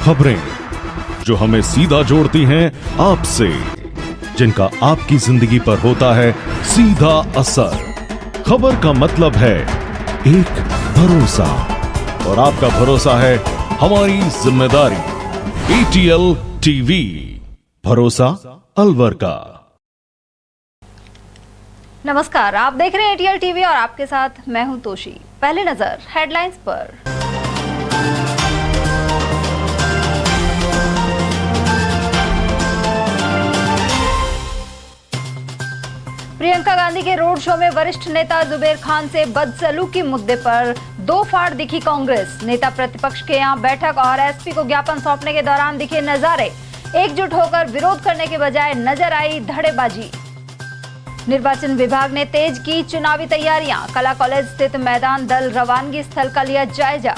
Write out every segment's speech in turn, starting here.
खबरें जो हमें सीधा जोड़ती हैं आपसे, जिनका आपकी जिंदगी पर होता है सीधा असर। खबर का मतलब है एक भरोसा, और आपका भरोसा है हमारी जिम्मेदारी। ATL टीवी, भरोसा अलवर का। नमस्कार, आप देख रहे हैं ATL टीवी और आपके साथ मैं हूं तोशी। पहले नजर हेडलाइंस पर। प्रियंका गांधी के रोड शो में वरिष्ठ नेता जुबेर खान से बदसलूकी मुद्दे पर दो फाड़ दिखी कांग्रेस। नेता प्रतिपक्ष के यहां बैठक और एसपी को ज्ञापन सौंपने के दौरान दिखे नजारे। एकजुट होकर विरोध करने के बजाय नजर आई धड़ेबाजी। निर्वाचन विभाग ने तेज की चुनावी तैयारियां। कला कॉलेज स्थित मैदान दल रवानगी स्थल का लिया जायजा।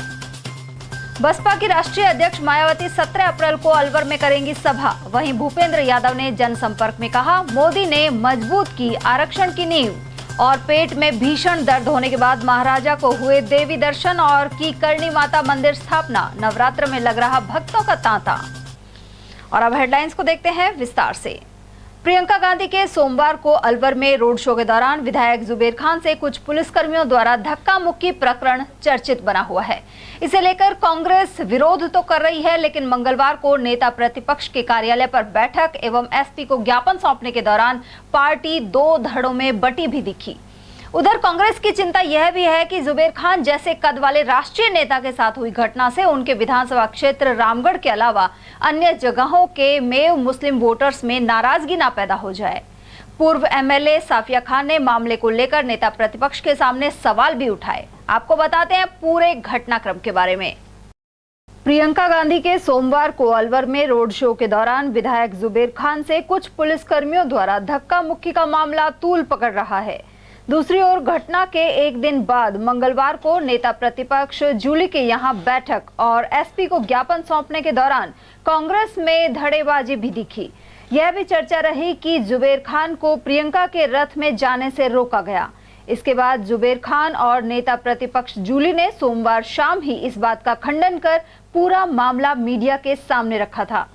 बसपा की राष्ट्रीय अध्यक्ष मायावती 17 अप्रैल को अलवर में करेंगी सभा। वहीं भूपेंद्र यादव ने जनसंपर्क में कहा, मोदी ने मजबूत की आरक्षण की नींव। और पेट में भीषण दर्द होने के बाद महाराजा को हुए देवी दर्शन और की करणी माता मंदिर स्थापना। नवरात्र में लग रहा भक्तों का तांता। और अब हेडलाइंस को देखते हैं विस्तार से। प्रियंका गांधी के सोमवार को अलवर में रोड शो के दौरान विधायक जुबेर खान से कुछ पुलिसकर्मियों द्वारा धक्का मुक्की प्रकरण चर्चित बना हुआ है। इसे लेकर कांग्रेस विरोध तो कर रही है, लेकिन मंगलवार को नेता प्रतिपक्ष के कार्यालय पर बैठक एवं एसपी को ज्ञापन सौंपने के दौरान पार्टी दो धड़ों में बटी भी दिखी। उधर कांग्रेस की चिंता यह भी है कि जुबेर खान जैसे कद वाले राष्ट्रीय नेता के साथ हुई घटना से उनके विधानसभा क्षेत्र रामगढ़ के अलावा अन्य जगहों के मेव मुस्लिम वोटर्स में नाराजगी ना पैदा हो जाए। पूर्व एमएलए साफिया खान ने मामले को लेकर नेता प्रतिपक्ष के सामने सवाल भी उठाए। आपको बताते हैं पूरे घटनाक्रम के बारे में। प्रियंका गांधी के सोमवार को अलवर में रोड शो के दौरान विधायक जुबेर खान से कुछ पुलिसकर्मियों द्वारा धक्का मुक्की का मामला तूल पकड़ रहा है। दूसरी ओर घटना के एक दिन बाद मंगलवार को नेता प्रतिपक्ष जूली के यहां बैठक और एसपी को ज्ञापन सौंपने के दौरान कांग्रेस में धड़ेबाजी भी दिखी। यह भी चर्चा रही कि जुबेर खान को प्रियंका के रथ में जाने से रोका गया। इसके बाद जुबेर खान और नेता प्रतिपक्ष जूली ने सोमवार शाम ही इस बात का खंडन कर पूरा मामला मीडिया के सामने रखा था।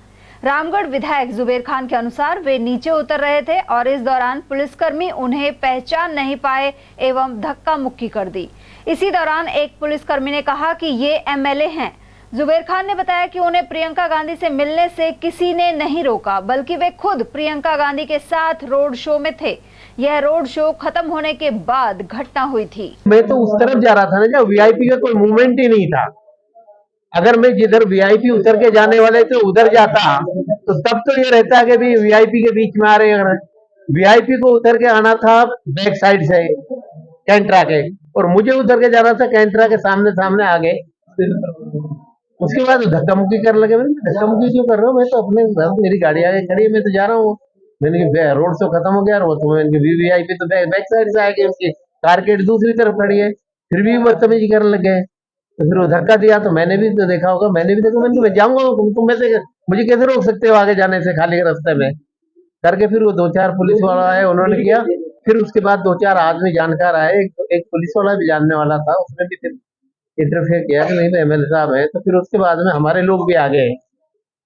रामगढ़ विधायक जुबेर खान के अनुसार वे नीचे उतर रहे थे और इस दौरान पुलिसकर्मी उन्हें पहचान नहीं पाए एवं धक्का मुक्की कर दी। इसी दौरान एक पुलिसकर्मी ने कहा कि ये एमएलए हैं। जुबेर खान ने बताया कि उन्हें प्रियंका गांधी से मिलने से किसी ने नहीं रोका, बल्कि वे खुद प्रियंका गांधी के साथ रोड शो में थे। यह रोड शो खत्म होने के बाद घटना हुई थी। मैं तो उस तरफ जा रहा था ना, जब वीआईपी का कोई मूवमेंट ही नहीं था। अगर मैं जिधर वीआईपी उतर के जाने वाले थे उधर जाता तो तब तो ये रहता कि भी वीआईपी के बीच में आ रहे हैं। वीआईपी को उतर के आना था बैक साइड से कैंट्रा के, और मुझे उतर के जाना था कैंट्रा के सामने सामने आगे। उसके बाद धक्का मुक्की करने लगे। धक्का मुक्की क्यों कर रहा हूँ? मैं तो अपने घर, मेरी गाड़ी आगे खड़ी है, मैं तो जा रहा हूँ। मैंने रोड शो खत्म हो गया, और तो वीआईपी तो बैक साइड से आगे, उसकी कारकेट दूसरी तरफ खड़ी है, फिर भी बदतमीजी करने लगे। तो फिर वो धक्का दिया तो मैंने भी तो देखा होगा, मैंने भी देखा, मैं जाऊंगा, तुम में से मुझे कैसे रोक सकते हो आगे जाने से खाली रास्ते में करके। फिर वो दो चार पुलिस वाला आए, उन्होंने किया। फिर उसके बाद दो चार आदमी जानकार आए, एक पुलिस वाला भी जानने वाला था, उसने भी फिर इंटरफेयर किया कि नहीं तो एमएलए साहब है। तो फिर उसके बाद में हमारे लोग भी आ गए,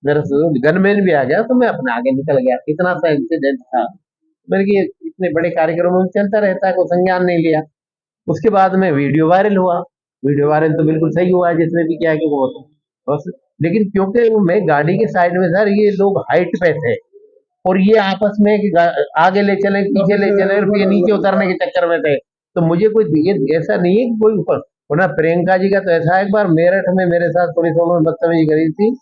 मेरा गनमैन भी आ गया, तो मैं अपने आगे निकल गया। इतना सा इंसिडेंट था। मैंने कि इतने बड़े कार्यक्रमों में चलता रहता है, कोई संज्ञान नहीं लिया। उसके बाद में वीडियो वायरल हुआ। वीडियो वायरल तो बिल्कुल सही हुआ जिसने भी किया कि वो बस, लेकिन क्योंकि मैं गाड़ी के साइड में था, ये लोग हाइट पे थे और ये आपस में कि आगे ले चले पीछे ले चले, और फिर नीचे उतरने के चक्कर में थे। तो मुझे कोई ऐसा नहीं है कि कोई ऊपर होना। प्रियंका जी का तो ऐसा, एक बार मेरठ में मेरे साथ पुलिस वालों ने बदतमीजी करी थी,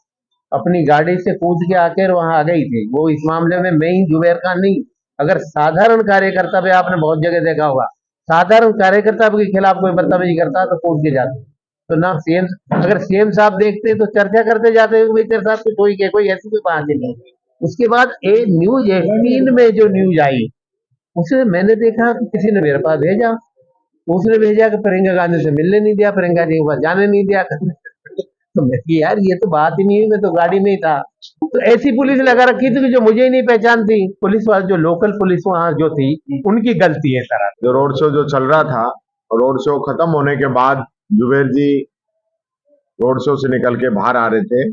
अपनी गाड़ी से कूद के आकर वहां आ गई थी। वो इस मामले में मैं ही जुबेर खान नहीं, अगर साधारण कार्यकर्ता भी आपने बहुत जगह देखा होगा, साधारण कार्यकर्ता के खिलाफ कोई बदतमीजी करता है तो कूद के जाते। तो ना सीएम, अगर सीएम साहब देखते तो चर्चा करते जाते भाई तेरे साथ कुछ हुई के, कोई ऐसी कोई बात नहीं। उसके बाद न्यूज 18 में जो न्यूज आई, उसे मैंने देखा कि किसी ने मेरे पास भेजा। उसने भेजा कि प्रियंका गांधी से मिलने नहीं दिया, प्रियंका जी के पास जाने नहीं दिया। तो मैं कि यार ये तो बात ही नहीं है, मैं तो गाड़ी में ही था। तो ऐसी पुलिस लगा रखी थी कि जो मुझे ही नहीं पहचानती। पुलिस वाले जो लोकल पुलिस वहां जो थी, उनकी गलती है सर। जो रोड शो जो चल रहा था, रोड शो खत्म होने के बाद जुबेर जी रोड शो से निकल के बाहर आ रहे थे,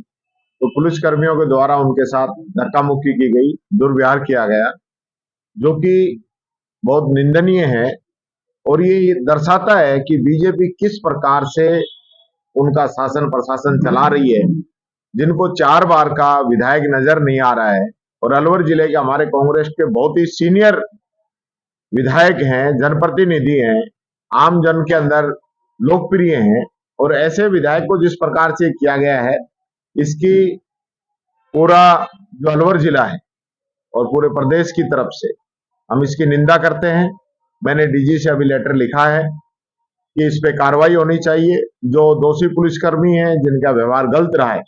तो पुलिस कर्मियों के द्वारा उनके साथ धक्का मुक्की की गई, दुर्व्यवहार किया गया, जो कि बहुत निंदनीय है। और ये दर्शाता है कि बीजेपी किस प्रकार से उनका शासन प्रशासन चला रही है, जिनको 4 बार का विधायक नजर नहीं आ रहा है। और अलवर जिले के हमारे कांग्रेस के बहुत ही सीनियर विधायक हैं, जनप्रतिनिधि हैं, आम जन के अंदर लोकप्रिय हैं, और ऐसे विधायक को जिस प्रकार से किया गया है, इसकी पूरा जो अलवर जिला है और पूरे प्रदेश की तरफ से हम इसकी निंदा करते हैं। मैंने डीजी से अभी लेटर लिखा है कि इस पे कार्रवाई होनी चाहिए। जो दोषी पुलिसकर्मी हैं, जिनका व्यवहार गलत रहा है,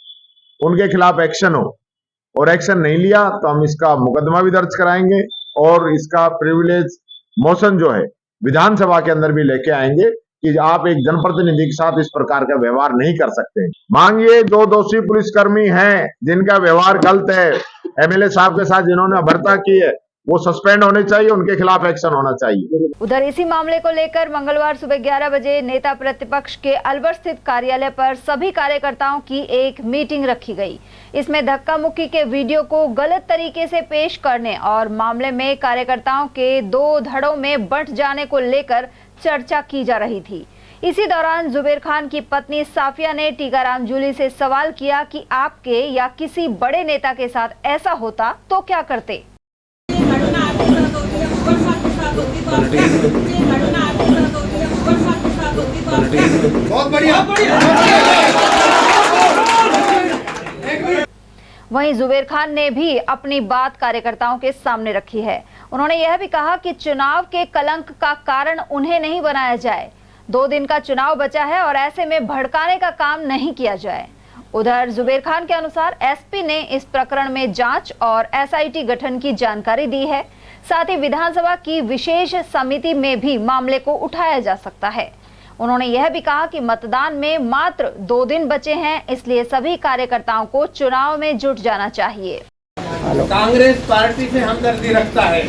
उनके खिलाफ एक्शन हो, और एक्शन नहीं लिया तो हम इसका मुकदमा भी दर्ज कराएंगे और इसका प्रिविलेज मोशन जो है विधानसभा के अंदर भी लेके आएंगे कि आप एक जनप्रतिनिधि के साथ इस प्रकार का व्यवहार नहीं कर सकते। मांगिए, जो दोषी पुलिसकर्मी हैं, जिनका व्यवहार गलत है, एमएलए साहब के साथ जिन्होंने अभद्रता की है, वो सस्पेंड होने चाहिए, उनके खिलाफ एक्शन होना चाहिए। उधर इसी मामले को लेकर मंगलवार सुबह 11 बजे नेता प्रतिपक्ष के अलवर स्थित कार्यालय पर सभी कार्यकर्ताओं की एक मीटिंग रखी गई। इसमें धक्का मुक्की के वीडियो को गलत तरीके से पेश करने और मामले में कार्यकर्ताओं के 2 धड़ों में बंट जाने को लेकर चर्चा की जा रही थी। इसी दौरान जुबेर खान की पत्नी साफिया ने टीकाराम जूली से सवाल किया कि आपके या किसी बड़े नेता के साथ ऐसा होता तो क्या करते। बहुत बढ़िया। वहीं जुबेर खान ने भी अपनी बात कार्यकर्ताओं के सामने रखी है। उन्होंने यह भी कहा कि चुनाव के कलंक का कारण उन्हें नहीं बनाया जाए। 2 दिन का चुनाव बचा है और ऐसे में भड़काने का काम नहीं किया जाए। उधर जुबेर खान के अनुसार एसपी ने इस प्रकरण में जांच और एसआईटी गठन की जानकारी दी है। साथ ही विधानसभा की विशेष समिति में भी मामले को उठाया जा सकता है। उन्होंने यह भी कहा कि मतदान में मात्र 2 दिन बचे हैं, इसलिए सभी कार्यकर्ताओं को चुनाव में जुट जाना चाहिए। कांग्रेस पार्टी से हमदर्दी रखता है,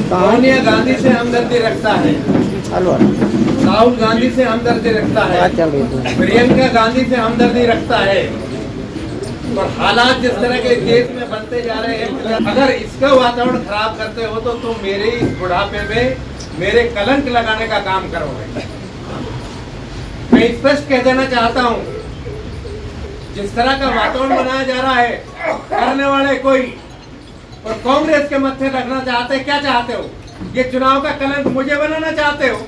सोनिया गांधी से हमदर्दी रखता है, राहुल गांधी से हमदर्दी रखता है, प्रियंका गांधी से हमदर्दी रखता है। और हालात जिस तरह के देश में बनते जा रहे हैं, अगर इसका वातावरण खराब करते हो तो तुम मेरे इस बुढ़ापे में मेरे कलंक लगाने का काम करोगे। मैं स्पष्ट कह देना चाहता हूँ, जिस तरह का वातावरण बनाया जा रहा है, करने वाले कोई और कांग्रेस के मत्थे रखना चाहते, क्या चाहते हो? ये चुनाव का कलंक मुझे बनाना चाहते हो?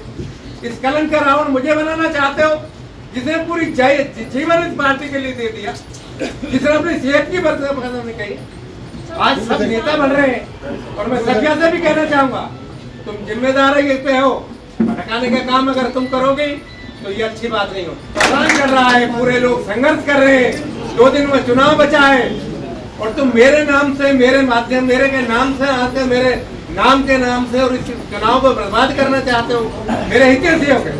इस कलंक का रावण मुझे बनाना चाहते हो, जिसने पूरी जीवन इस पार्टी के लिए दे दिया, जिसने अपनी सेहत की बर्बादी नहीं कही। आज सब नेता बन रहे हैं और मैं सभ्या से भी कहना चाहूंगा, तुम जिम्मेदार पे हो, भटकाने का काम अगर तुम करोगे तो ये अच्छी बात नहीं हो। प्रधान कर रहा है, पूरे लोग संघर्ष कर रहे हैं, 2 दिन में चुनाव बचा है और तुम मेरे नाम से, मेरे माध्यम, मेरे के नाम से आते, मेरे नाम के नाम से और इस चुनाव को बर्बाद करना चाहते हो। मेरे हितैषी हो गए।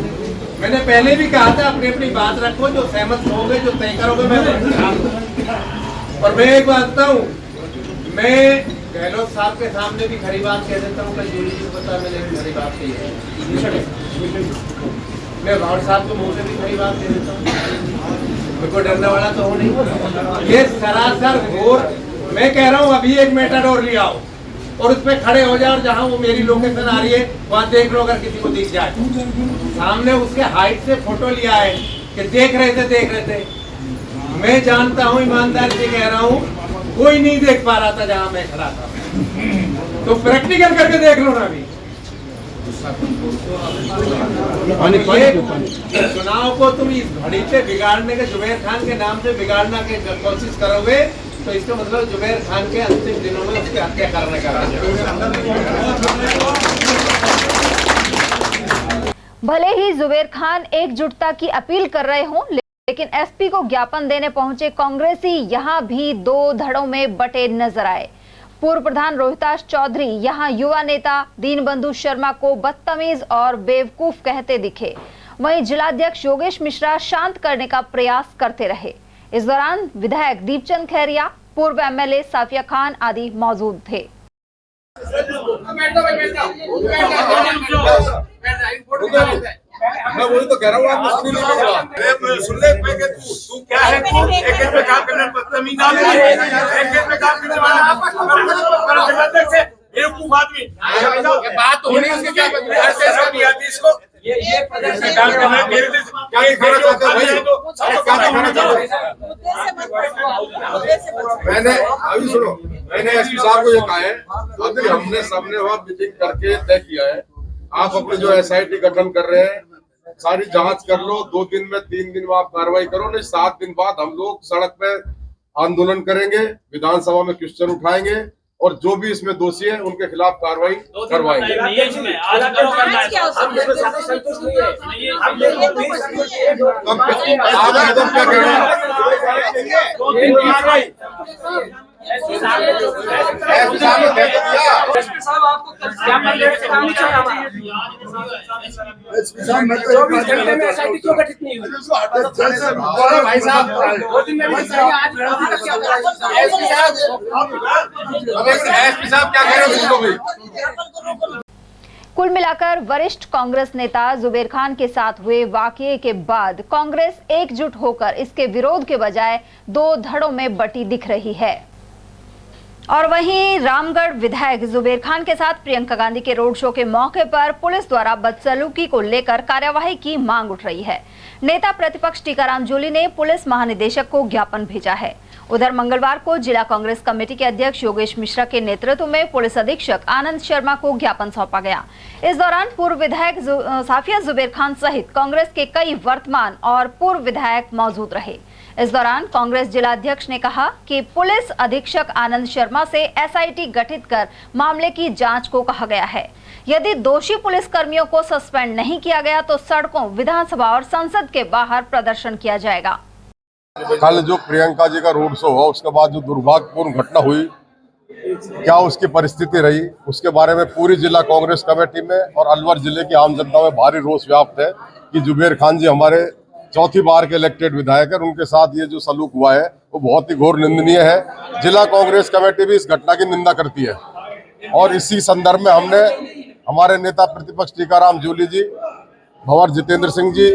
मैंने पहले भी कहा था, अपनी अपनी बात रखो, जो सहमत होगे, जो तय करोगे, मैं और मैं एक बात बताऊं, मैं गहलोत साहब के सामने भी खरी बात कह देता हूँ। कल जूली जी को पता, मैंने खरी बात कही है। मैं रावत साहब को मुंह से भी खरी बात कह देता हूँ। मेरे को डरने वाला तो हो नहीं। ये सरासर घोर, मैं कह रहा हूँ, अभी एक मेटाडोर ले आओ और उस पर खड़े हो जाओ, जहाँ वो मेरी लोकेशन आ रही है वहाँ देख लो, अगर किसी को दिख जाए। सामने उसके हाइट से फोटो लिया है कि देख रहे थे। मैं जानता हूँ, ईमानदारी से कह रहा हूँ, कोई नहीं देख पा रहा था जहाँ मैं खड़ा था। तो प्रैक्टिकल करके देख लो ना। अभी चुनाव को तुम इस घड़ी पे बिगाड़ने के, जुबेर खान के नाम से बिगाड़ना की कोशिश करोगे तो इसका मतलब जुबेर खान के अंतिम दिनों में उसकी हत्या करने का। भले ही जुबेर खान एकजुटता की अपील कर रहे हों, लेकिन एसपी को ज्ञापन देने पहुंचे कांग्रेसी यहां भी 2 धड़ों में बटे नजर आए। पूर्व प्रधान रोहिताश चौधरी यहां युवा नेता दीनबंधु शर्मा को बदतमीज और बेवकूफ कहते दिखे। वहीं जिलाध्यक्ष योगेश मिश्रा शांत करने का प्रयास करते रहे। इस दौरान विधायक दीपचंद खैरिया, पूर्व एमएलए साफिया खान आदि मौजूद थे। मैं वही तो कह रहा हूँ, आप मुझसे नहीं पकड़ा। सुन ले, तू क्या है? तू एक पे काम करने बदतमीज आदमी, एक पे काम करने वाला बेवकूफ आदमी। बात तो होनी उसके क्या नहीं आती इसको। ये काम करना है मेरे लिए क्या खाना चाहते हो भाई? क्या खाना चाहते हो? मैंने अभी सुनो, मैंने एसपी साहब को ये कहा है, अभी हमने सबने वहाँ मीटिंग करके तय किया है, आप अपने जो SIT गठन कर रहे हैं सारी जांच कर लो, 2 दिन में 3 दिन में आप कार्रवाई करो, नहीं 7 दिन बाद हम लोग सड़क पे आंदोलन करेंगे, विधानसभा में क्वेश्चन उठाएंगे और जो भी इसमें दोषी है उनके खिलाफ कार्रवाई करवाएंगे। आप एकदम क्या कह रहे हैं? एसपी साहब आपको क्या मैं 24 घंटे में SIT क्यों गठित नहीं हुई? भाई साहब 2 दिन में एसपी साहब क्या कह रहे हैं? कुल मिलाकर वरिष्ठ कांग्रेस नेता जुबेर खान के साथ हुए वाकये के बाद कांग्रेस एकजुट होकर इसके विरोध के बजाय 2 धड़ों में बटी दिख रही है। और वहीं रामगढ़ विधायक जुबेर खान के साथ प्रियंका गांधी के रोड शो के मौके पर पुलिस द्वारा बदसलूकी को लेकर कार्यवाही की मांग उठ रही है। नेता प्रतिपक्ष टीकाराम जूली ने पुलिस महानिदेशक को ज्ञापन भेजा है। उधर मंगलवार को जिला कांग्रेस कमेटी के अध्यक्ष योगेश मिश्रा के नेतृत्व में पुलिस अधीक्षक आनंद शर्मा को ज्ञापन सौंपा गया। इस दौरान पूर्व विधायक साफिया जुबेर खान सहित कांग्रेस के कई वर्तमान और पूर्व विधायक मौजूद रहे। इस दौरान कांग्रेस जिला अध्यक्ष ने कहा कि पुलिस अधीक्षक आनंद शर्मा से SIT गठित कर मामले की जांच को कहा गया है। यदि दोषी पुलिस कर्मियों को सस्पेंड नहीं किया गया तो सड़कों, विधानसभा और संसद के बाहर प्रदर्शन किया जाएगा। कल जो प्रियंका जी का रोड शो हुआ उसके बाद जो दुर्भाग्यपूर्ण घटना हुई, क्या उसकी परिस्थिति रही, उसके बारे में पूरी जिला कांग्रेस कमेटी में और अलवर जिले की आम जनता में भारी रोष व्याप्त है कि जुबेर खान जी हमारे 4थी बार के इलेक्टेड विधायक है, उनके साथ ये जो सलूक हुआ है वो बहुत ही घोर निंदनीय है। जिला कांग्रेस कमेटी भी इस घटना की निंदा करती है और इसी संदर्भ में हमने हमारे नेता प्रतिपक्ष टीकाराम जूली जी, भंवर जितेंद्र सिंह जी,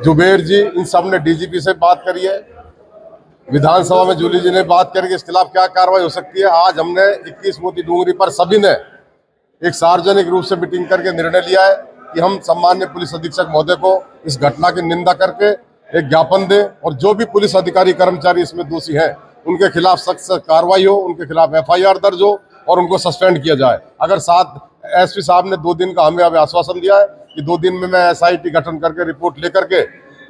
जुबेर जी, इन सब ने DGP से बात करी है। विधानसभा में जूली जी ने बात करके इसके खिलाफ क्या कार्रवाई हो सकती है। आज हमने 21 मोती डूंगरी पर सभी ने एक सार्वजनिक रूप से मीटिंग करके निर्णय लिया है कि हम सम्मान्य पुलिस अधीक्षक महोदय को इस घटना की निंदा करके एक ज्ञापन दें और जो भी पुलिस अधिकारी कर्मचारी इसमें दोषी हैं उनके खिलाफ सख्त कार्रवाई हो, उनके खिलाफ FIR दर्ज हो और उनको सस्पेंड किया जाए। अगर SP साहब ने 2 दिन का हमें अब आश्वासन दिया है कि 2 दिन में मैं SIT गठन करके रिपोर्ट लेकर के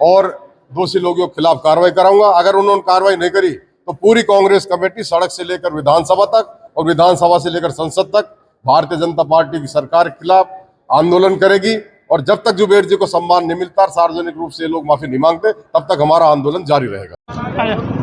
और दोषी लोगों के खिलाफ कार्रवाई कराऊंगा। अगर उन्होंने कार्रवाई नहीं करी तो पूरी कांग्रेस कमेटी सड़क से लेकर विधानसभा तक और विधानसभा से लेकर संसद तक भारतीय जनता पार्टी की सरकार के खिलाफ आंदोलन करेगी। और जब तक जुबेर जी को सम्मान नहीं मिलता, सार्वजनिक रूप से लोग माफी नहीं मांगते, तब तक हमारा आंदोलन जारी रहेगा।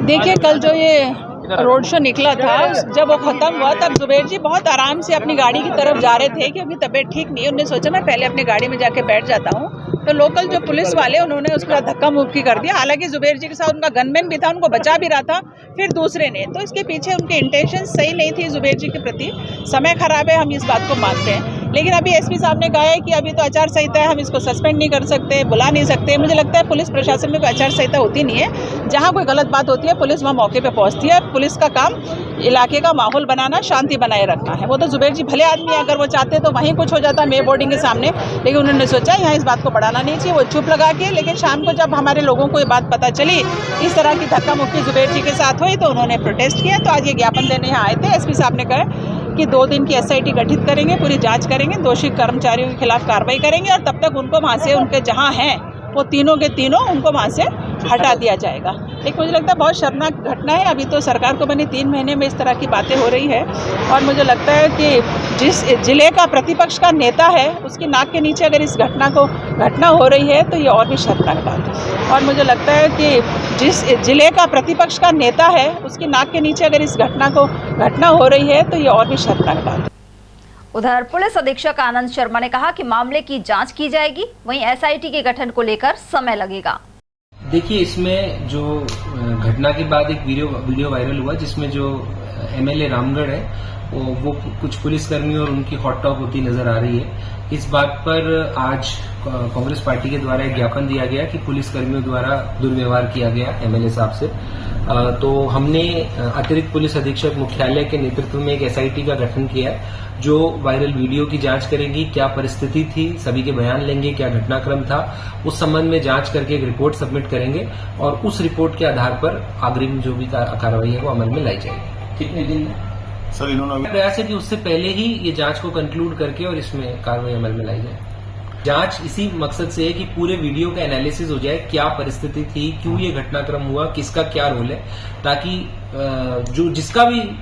देखिए, कल जो ये रोड शो निकला था, जब वो खत्म हुआ तब जुबेर जी बहुत आराम से अपनी गाड़ी की तरफ जा रहे थे क्योंकि तबीयत ठीक नहीं है। उन्होंने सोचा मैं पहले अपनी गाड़ी में जाके बैठ जाता हूँ, तो लोकल जो पुलिस वाले उन्होंने उसका धक्का मुक्की कर दिया। हालांकि जुबेर जी के साथ उनका गनमैन भी था, उनको बचा भी रहा था, फिर दूसरे ने, तो इसके पीछे उनके इंटेंशन सही नहीं थी जुबेर जी के प्रति। समय खराब है, हम इस बात को मानते हैं, लेकिन अभी SP साहब ने कहा है कि अभी तो आचार संहिता है, हम इसको सस्पेंड नहीं कर सकते, बुला नहीं सकते। मुझे लगता है पुलिस प्रशासन में कोई आचार संहिता होती नहीं है। जहाँ कोई गलत बात होती है पुलिस वहाँ मौके पे पहुँचती है। पुलिस का काम इलाके का माहौल बनाना, शांति बनाए रखना है। वो तो जुबेर जी भले आदमी है, अगर वो चाहते तो वहीं कुछ हो जाता मे बोर्डिंग के सामने, लेकिन उन्होंने सोचा यहाँ इस बात को बढ़ाना नहीं चाहिए, वो चुप लगा के। लेकिन शाम को जब हमारे लोगों को ये बात पता चली इस तरह की धक्का मुक्की जुबेर जी के साथ हुई तो उन्होंने प्रोटेस्ट किया। तो आज ये ज्ञापन देने यहाँ आए थे। SP साहब ने कहा कि 2 दिन की SIT गठित करेंगे, पूरी जांच करेंगे, दोषी कर्मचारियों के खिलाफ कार्रवाई करेंगे और तब तक उनको वहाँ से, उनके जहाँ हैं वो तीनों के तीनों, उनको वहाँ से हटा दिया जाएगा। लेकिन मुझे लगता है बहुत शर्मनाक घटना है। अभी तो सरकार को बनी 3 महीने में इस तरह की बातें हो रही है और मुझे लगता है कि जिस जिले का प्रतिपक्ष का नेता है उसकी नाक के नीचे अगर इस घटना हो रही है तो ये और भी शर्मनाक बात है। और मुझे लगता है कि जिस जिले का प्रतिपक्ष का नेता है उसकी नाक के नीचे अगर इस घटना हो रही है तो ये और भी शर्मनाक बात है। उधर पुलिस अधीक्षक आनंद शर्मा ने कहा कि मामले की जांच की जाएगी, वहीं SIT के गठन को लेकर समय लगेगा। देखिए, इसमें जो घटना के बाद एक वीडियो वायरल हुआ जिसमें जो MLA रामगढ़ है वो कुछ पुलिसकर्मी और उनकी हॉट टॉक होती नजर आ रही है। इस बात पर आज कांग्रेस पार्टी के द्वारा एक ज्ञापन दिया गया कि पुलिसकर्मियों द्वारा दुर्व्यवहार किया गया एमएलए साहब से। तो हमने अतिरिक्त पुलिस अधीक्षक मुख्यालय के नेतृत्व में एक एसआईटी का गठन किया है जो वायरल वीडियो की जांच करेगी, क्या परिस्थिति थी, सभी के बयान लेंगे, क्या घटनाक्रम था, उस संबंध में जांच करके एक रिपोर्ट सबमिट करेंगे और उस रिपोर्ट के आधार पर अग्रिम जो भी कार्रवाई है वो अमल में लाई जाएगी। कितने दिन सर इन्होंने प्रयास है कि उससे पहले ही ये जांच को कंक्लूड करके और इसमें कार्रवाई अमल में लाई जाए। जांच इसी मकसद से है कि पूरे वीडियो का एनालिसिस हो जाए, क्या परिस्थिति थी, क्यों ये घटनाक्रम हुआ, किसका क्या रोल है, ताकि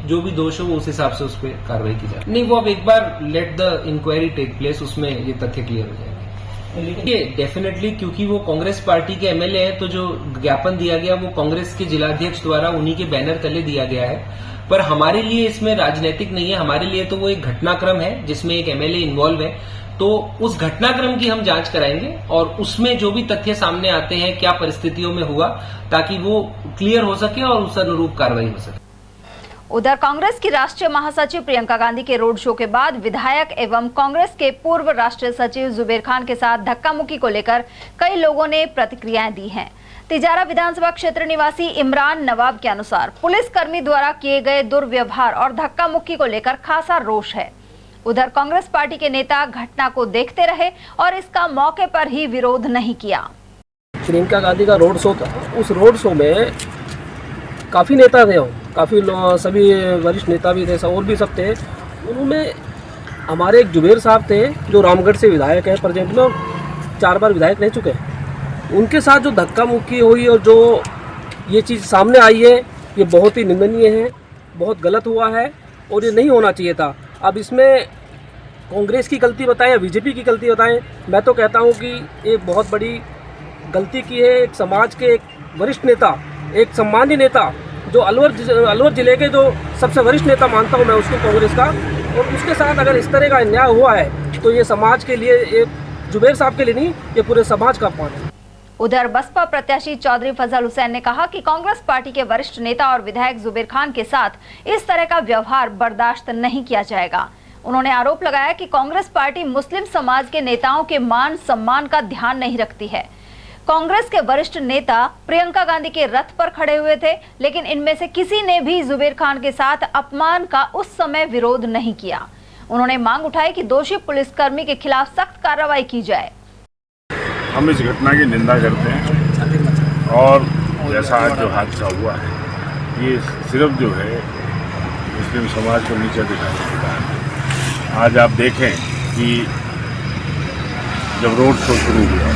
जो भी दोष हो वो उस हिसाब से उस पर कार्रवाई की जाए। नहीं, वो अब एक बार let the inquiry take place, उसमें ये तथ्य क्लियर हो जाएंगे। लेकिन डेफिनेटली क्योंकि वो कांग्रेस पार्टी के एमएलए है, तो जो ज्ञापन दिया गया वो कांग्रेस के जिलाध्यक्ष द्वारा उन्हीं के बैनर तले दिया गया है। पर हमारे लिए इसमें राजनीतिक नहीं है, हमारे लिए तो वो एक घटनाक्रम है जिसमें एक एमएलए इन्वॉल्व है। तो उस घटनाक्रम की हम जांच कराएंगे और उसमें जो भी तथ्य सामने आते हैं, क्या परिस्थितियों में हुआ, ताकि वो क्लियर हो सके और उस अनुरूप कार्रवाई हो सके। उधर कांग्रेस की राष्ट्रीय महासचिव प्रियंका गांधी के रोड शो के बाद विधायक एवं कांग्रेस के पूर्व राष्ट्रीय सचिव जुबेर खान के साथ धक्का मुक्की को लेकर कई लोगों ने प्रतिक्रियाएं दी हैं। तिजारा विधानसभा क्षेत्र निवासी इमरान नवाब के अनुसार पुलिसकर्मी द्वारा किए गए दुर्व्यवहार और धक्का मुक्की को लेकर खासा रोष है। उधर कांग्रेस पार्टी के नेता घटना को देखते रहे और इसका मौके पर ही विरोध नहीं किया। प्रियंका गांधी का रोड शो था, उस रोड शो में काफ़ी नेता थे, काफ़ी सभी वरिष्ठ नेता भी थे, और भी सब थे। उनमें हमारे एक जुबेर साहब थे जो रामगढ़ से विधायक हैं, प्रेजेंट में 4 बार विधायक रह चुके हैं। उनके साथ जो धक्का मुक्की हुई और जो ये चीज़ सामने आई है, ये बहुत ही निंदनीय है, बहुत गलत हुआ है और ये नहीं होना चाहिए था। अब इसमें कांग्रेस की गलती बताएं या बीजेपी की गलती बताएं, मैं तो कहता हूं कि एक बहुत बड़ी गलती की है एक समाज के एक वरिष्ठ नेता, एक सम्मानीय नेता, जो अलवर जिले के जो सबसे वरिष्ठ नेता मानता हूं मैं उसको, कांग्रेस का, और उसके साथ अगर इस तरह का अन्याय हुआ है तो ये समाज के लिए, एक जुबेर साहब के लिए नहीं, ये पूरे समाज का अपमान है। उधर बसपा प्रत्याशी चौधरी फजल हुसैन ने कहा कि कांग्रेस पार्टी के वरिष्ठ नेता और विधायक जुबेर खान के साथ इस तरह का व्यवहार बर्दाश्त नहीं किया जाएगा। उन्होंने आरोप लगाया कि कांग्रेस पार्टी मुस्लिम समाज के नेताओं के मान सम्मान का ध्यान नहीं रखती है। कांग्रेस के वरिष्ठ नेता प्रियंका गांधी के रथ पर खड़े हुए थे, लेकिन इनमें से किसी ने भी जुबेर खान के साथ अपमान का उस समय विरोध नहीं किया। उन्होंने मांग उठाई कि दोषी पुलिसकर्मी के खिलाफ सख्त कार्रवाई की जाए। हम इस घटना की निंदा करते हैं और जैसा आज जो हादसा हुआ है, ये सिर्फ जो है मुस्लिम समाज को नीचे दिखाने की बात है। आज आप देखें कि जब रोड शो शुरू हुआ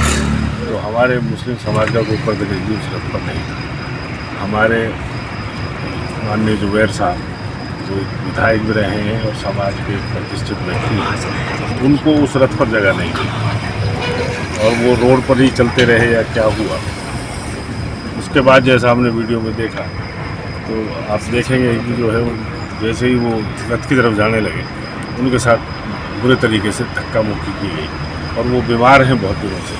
तो हमारे मुस्लिम समाज का कोई प्रतिनिधि उस रथ पर नहीं था। हमारे माननीय जुबेर साहब जो विधायक भी रहे हैं और समाज के प्रतिष्ठित व्यक्ति हैं, उनको उस रथ पर जगह नहीं थी और वो रोड पर ही चलते रहे या क्या हुआ। उसके बाद जैसा हमने वीडियो में देखा तो आप देखेंगे कि जो है जैसे ही वो रथ की तरफ जाने लगे, उनके साथ बुरे तरीके से धक्का मुक्की की गई और वो बीमार हैं बहुत दिनों से,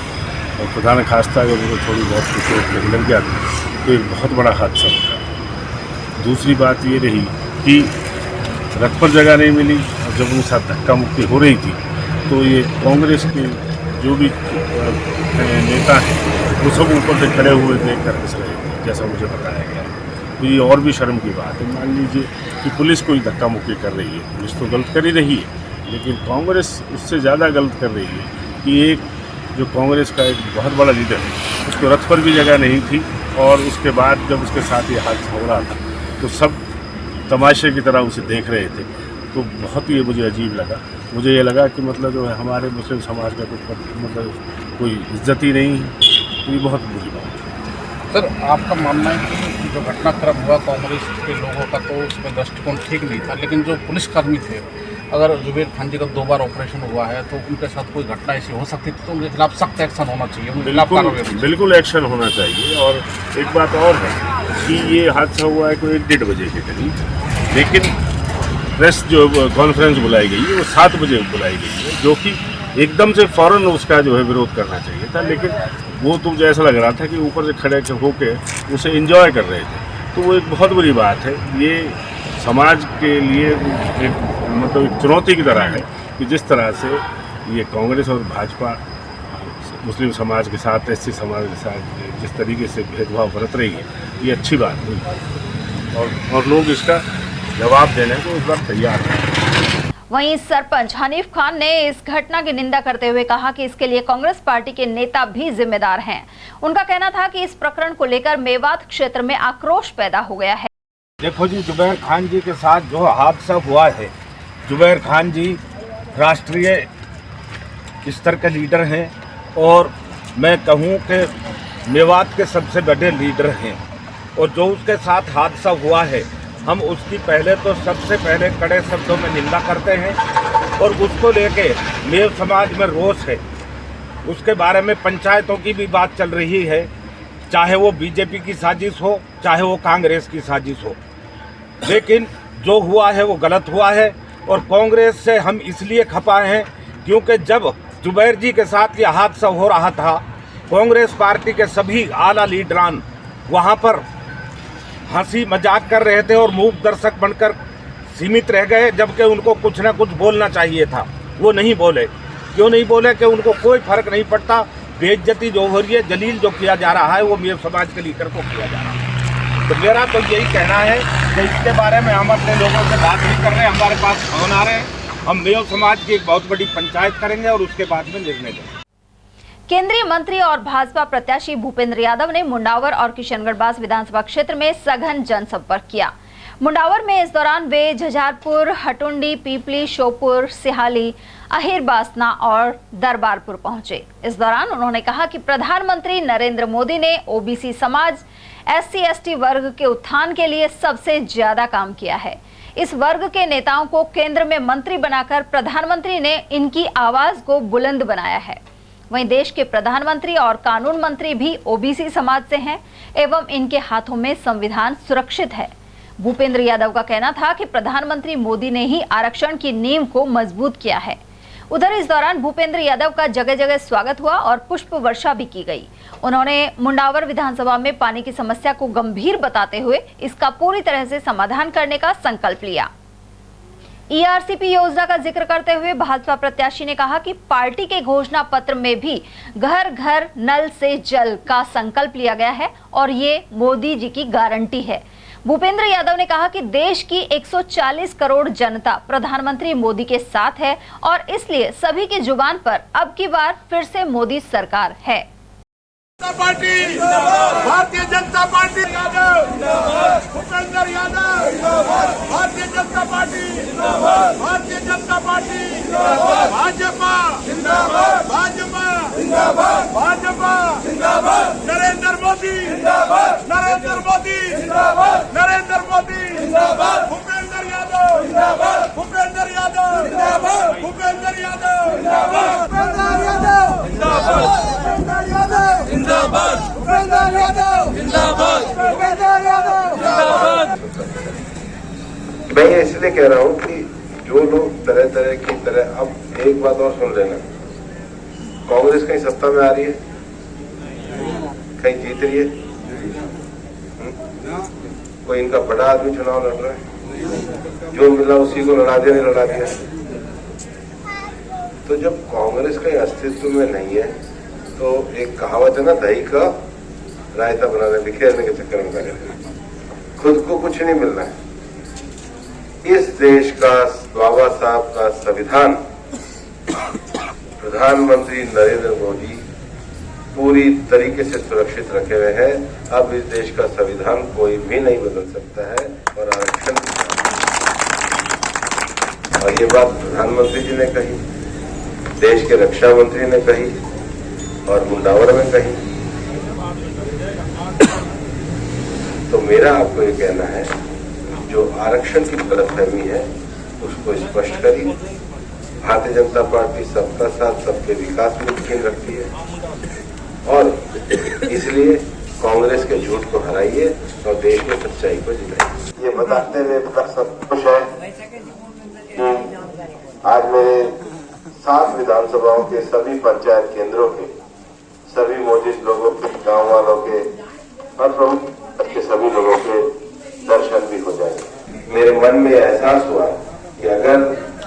और खुदा न खास्ता अगर उनको थोड़ी बहुत चोट लग जाती तो एक बहुत बड़ा हादसा होता। दूसरी बात ये रही कि रथ पर जगह नहीं मिली और जब उनके साथ धक्का मुक्की हो रही थी तो ये कांग्रेस के जो भी नेता हैं वो सब ऊपर से खड़े हुए देख कर हंस रहे थे, जैसा मुझे बताया गया। तो ये और भी शर्म की बात है। मान लीजिए कि पुलिस कोई धक्का मुक्की कर रही है, पुलिस तो गलत कर ही रही है, लेकिन कांग्रेस उससे ज़्यादा गलत कर रही है कि एक जो कांग्रेस का एक बहुत बड़ा लीडर है उसको रथ पर भी जगह नहीं थी, और उसके बाद जब उसके साथ ये हादसा हो रहा था तो सब तमाशे की तरह उसे देख रहे थे। तो बहुत ही मुझे अजीब लगा। मुझे ये लगा कि मतलब जो है हमारे मुस्लिम समाज का मतलब कोई इज्जत ही नहीं है। ये बहुत बुरी बात है। सर, आपका मानना है कि जो घटनाक्रम हुआ कांग्रेस के लोगों का, तो उसमें दृष्टिकोण ठीक नहीं था, लेकिन जो पुलिसकर्मी थे, अगर जुबेर खान जी का 2 बार ऑपरेशन हुआ है तो उनके साथ कोई घटना ऐसी हो सकती थी तो उनके खिलाफ सख्त एक्शन होना चाहिए। बिल्कुल एक्शन होना चाहिए। और एक बात और है कि ये हादसा हुआ है कोई 1-1:30 बजे के करीब, लेकिन प्रेस जो कॉन्फ्रेंस बुलाई गई है वो 7 बजे बुलाई गई है, जो कि एकदम से फ़ौरन उसका जो है विरोध करना चाहिए था, लेकिन वो तो ऐसा लग रहा था कि ऊपर से खड़े होकर उसे एंजॉय कर रहे थे। तो वो एक बहुत बुरी बात है। ये समाज के लिए एक मतलब एक चुनौती की तरह है कि जिस तरह से ये कांग्रेस और भाजपा मुस्लिम समाज के साथ, एससी समाज के साथ जिस तरीके से भेदभाव बरत रही है, ये अच्छी बात नहीं और लोग इसका जवाब देने को इस बार तैयार हैं। वहीं सरपंच हनीफ खान ने इस घटना की निंदा करते हुए कहा कि इसके लिए कांग्रेस पार्टी के नेता भी जिम्मेदार हैं। उनका कहना था कि इस प्रकरण को लेकर मेवात क्षेत्र में आक्रोश पैदा हो गया है। देखो जी, जुबैर खान जी के साथ जो हादसा हुआ है, जुबैर खान जी राष्ट्रीय स्तर के लीडर हैं और मैं कहूं कि मेवात के सबसे बड़े लीडर हैं, और जो उसके साथ हादसा हुआ है हम उसकी पहले तो सबसे पहले कड़े शब्दों में निंदा करते हैं और उसको लेके मेव समाज में रोष है। उसके बारे में पंचायतों की भी बात चल रही है, चाहे वो बीजेपी की साजिश हो चाहे वो कांग्रेस की साजिश हो, लेकिन जो हुआ है वो गलत हुआ है। और कांग्रेस से हम इसलिए खपा हैं क्योंकि जब जुबैर जी के साथ ये हादसा हो रहा था, कांग्रेस पार्टी के सभी आला लीडरान वहाँ पर हंसी मजाक कर रहे थे और मूक दर्शक बनकर सीमित रह गए, जबकि उनको कुछ ना कुछ बोलना चाहिए था। वो नहीं बोले। क्यों नहीं बोले? कि उनको कोई फर्क नहीं पड़ता। बेइज्जती जो हो रही है, जलील जो किया जा रहा है, वो मेव समाज के लीडर को किया जा रहा है। तो मेरा तो यही कहना है कि इसके बारे में हम अपने लोगों से बात नहीं कर रहे, हमारे पास फोन आ रहे हैं, हम मेव समाज की एक बहुत बड़ी पंचायत करेंगे और उसके बाद में निर्णय लेंगे। केंद्रीय मंत्री और भाजपा प्रत्याशी भूपेंद्र यादव ने मुंडावर और किशनगढ़ बास विधानसभा क्षेत्र में सघन जनसंपर्क किया। मुंडावर में इस दौरान वे झंझारपुर, हटुंडी, पीपली, श्योपुर, सिहाली, अहिरबासना और दरबारपुर पहुंचे। इस दौरान उन्होंने कहा कि प्रधानमंत्री नरेंद्र मोदी ने ओबीसी समाज, SC/ST वर्ग के उत्थान के लिए सबसे ज्यादा काम किया है। इस वर्ग के नेताओं को केंद्र में मंत्री बनाकर प्रधानमंत्री ने इनकी आवाज को बुलंद बनाया है। वहीं देश के प्रधानमंत्री और कानून मंत्री भी ओबीसी समाज से हैं एवं इनके हाथों में संविधान सुरक्षित है। भूपेंद्र यादव का कहना था कि प्रधानमंत्री मोदी ने ही आरक्षण की नींव को मजबूत किया है। उधर इस दौरान भूपेंद्र यादव का जगह जगह स्वागत हुआ और पुष्प वर्षा भी की गई। उन्होंने मुंडावर विधानसभा में पानी की समस्या को गंभीर बताते हुए इसका पूरी तरह से समाधान करने का संकल्प लिया। ERCP योजना का जिक्र करते हुए भाजपा प्रत्याशी ने कहा कि पार्टी के घोषणा पत्र में भी घर घर नल से जल का संकल्प लिया गया है और ये मोदी जी की गारंटी है। भूपेंद्र यादव ने कहा कि देश की 140 करोड़ जनता प्रधानमंत्री मोदी के साथ है और इसलिए सभी की जुबान पर अब की बार फिर से मोदी सरकार है। Party Bharatiya Janata party Bhupendra Yadav, Bharatiya Janata party, Bharatiya Janata party, Bhajpa जिंदाबाद, भाजपा जिंदाबाद, भाजपा जिंदाबाद, नरेंद्र मोदी जिंदाबाद, नरेंद्र मोदी जिंदाबाद, नरेंद्र मोदी जिंदाबाद, भूपेंद्र यादव जिंदाबाद, भूपेंद्र यादव जिंदाबाद, भूपेंद्र यादव जिंदाबाद, भूपेंद्र यादव जिंदाबाद, भूपेंद्र यादव जिंदाबाद, भूपेंद्र यादव जिंदाबाद, भूपेंद्र यादव जिंदाबाद। मैं ये इसलिए कह रहा हूँ कि जो लोग तरह तरह की तरह, अब एक बात और सुन लेना, कांग्रेस कहीं सत्ता में आ रही है, कहीं जीत रही है, कोई इनका बड़ा आदमी चुनाव लड़ रहा है, जो मिला उसी को लड़ा दिया, नहीं लड़ा दिया। तो जब कांग्रेस कहीं अस्तित्व में नहीं है तो एक कहावत है ना, दही का रायता बनाने, बिखेरने के चक्कर में लगे, खुद को कुछ नहीं मिलना है। इस देश का बाबा साहब का संविधान प्रधानमंत्री नरेंद्र मोदी पूरी तरीके से सुरक्षित रखे हुए हैं। अब इस देश का संविधान कोई भी नहीं बदल सकता है और आरक्षण, और ये बात प्रधानमंत्री जी ने कही, देश के रक्षा मंत्री ने कही और मुंडावर में कही। तो मेरा आपको ये कहना है, जो आरक्षण की गलतफहमी है उसको स्पष्ट करिए। भारतीय जनता पार्टी सबका साथ, सबके विकास में यकीन रखती है और इसलिए कांग्रेस के झूठ को हराइए और देश में सच्चाई को जिलाइए। ये बताते हुए बड़ा संतोष है कि आज मेरे 7 विधानसभाओं के सभी पंचायत केंद्रों के सभी मौजूद लोगों के, गांव वालों के और प्रमुख के सभी लोगों के दर्शन भी हो जाएंगे। मेरे मन में एहसास हुआ कि अगर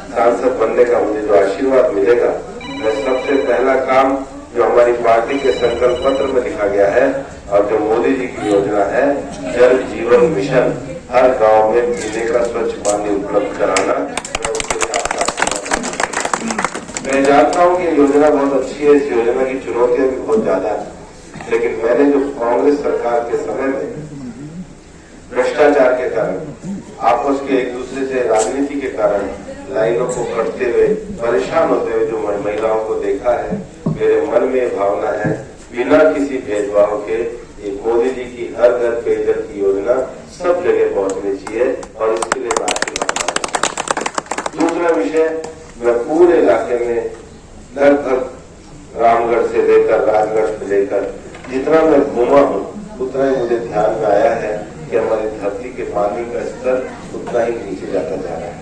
सांसद बनने का मुझे जो आशीर्वाद मिलेगा, मैं सबसे पहला काम जो हमारी पार्टी के संकल्प पत्र में लिखा गया है और जो मोदी जी की योजना है, जल जीवन मिशन, हर गांव में पीने का स्वच्छ पानी उपलब्ध कराना, मैं उसके मैं जानता हूं कि योजना बहुत अच्छी है, इस योजना की चुनौतियां भी बहुत ज्यादा है, लेकिन मैंने जो कांग्रेस सरकार के समय में भ्रष्टाचार के कारण, आपस के एक दूसरे से राजनीति के कारण लाइनों को कटते हुए परेशान होते हुए जो महिलाओं को देखा है, मेरे मन में ये भावना है बिना किसी भेदभाव के ये मोदी जी की हर घर पेयजल की योजना सब जगह पहुंचनी चाहिए और इसके लिए मैं आशीर्वाद। दूसरा विषय, मैं पूरे इलाके में लगभग रामगढ़ से लेकर राजगढ़ से लेकर जितना मैं घूमा हूँ उतना ही मुझे ध्यान में आया है कि हमारी धरती के पानी का स्तर उतना ही नीचे जाता जा रहा है।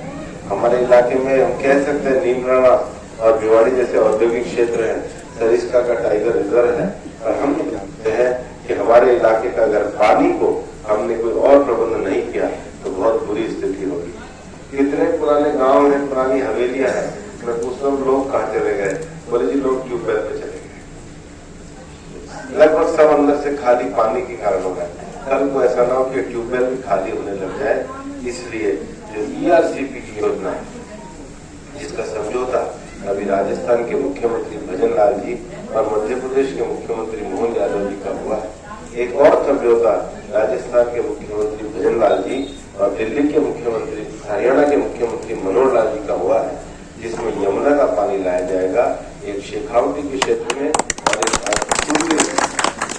हमारे इलाके में हम कह सकते हैं नीमराना और भिवाड़ी जैसे औद्योगिक क्षेत्र है, सरिस्का का टाइगर रिजर्व है, और हम जानते हैं कि हमारे इलाके का अगर पानी को हमने कोई और प्रबंध नहीं किया तो बहुत बुरी स्थिति होगी। इतने पुराने गांव हैं, पुरानी हवेलियां हैं, मैं पूछता हूँ लोग कहाँ चले गए? बोले जी लोग ट्यूबवेल पे चले गए। लगभग सब अंदर से खाली पानी के कारण हो गए। कल को ऐसा ना हो कि ट्यूबवेल भी खाली होने लग जाए, इसलिए जो ERCP की योजना है, जिसका समझौता अभी राजस्थान के मुख्यमंत्री भजन लाल जी और मध्य प्रदेश के मुख्यमंत्री मोहन यादव जी का हुआ है, एक और समझौता राजस्थान के मुख्यमंत्री भजन लाल जी और दिल्ली के मुख्यमंत्री, हरियाणा के मुख्यमंत्री मनोहर लाल जी का हुआ है, जिसमें यमुना का पानी लाया जाएगा एक शेखावटी के क्षेत्र में और एक पूर्वी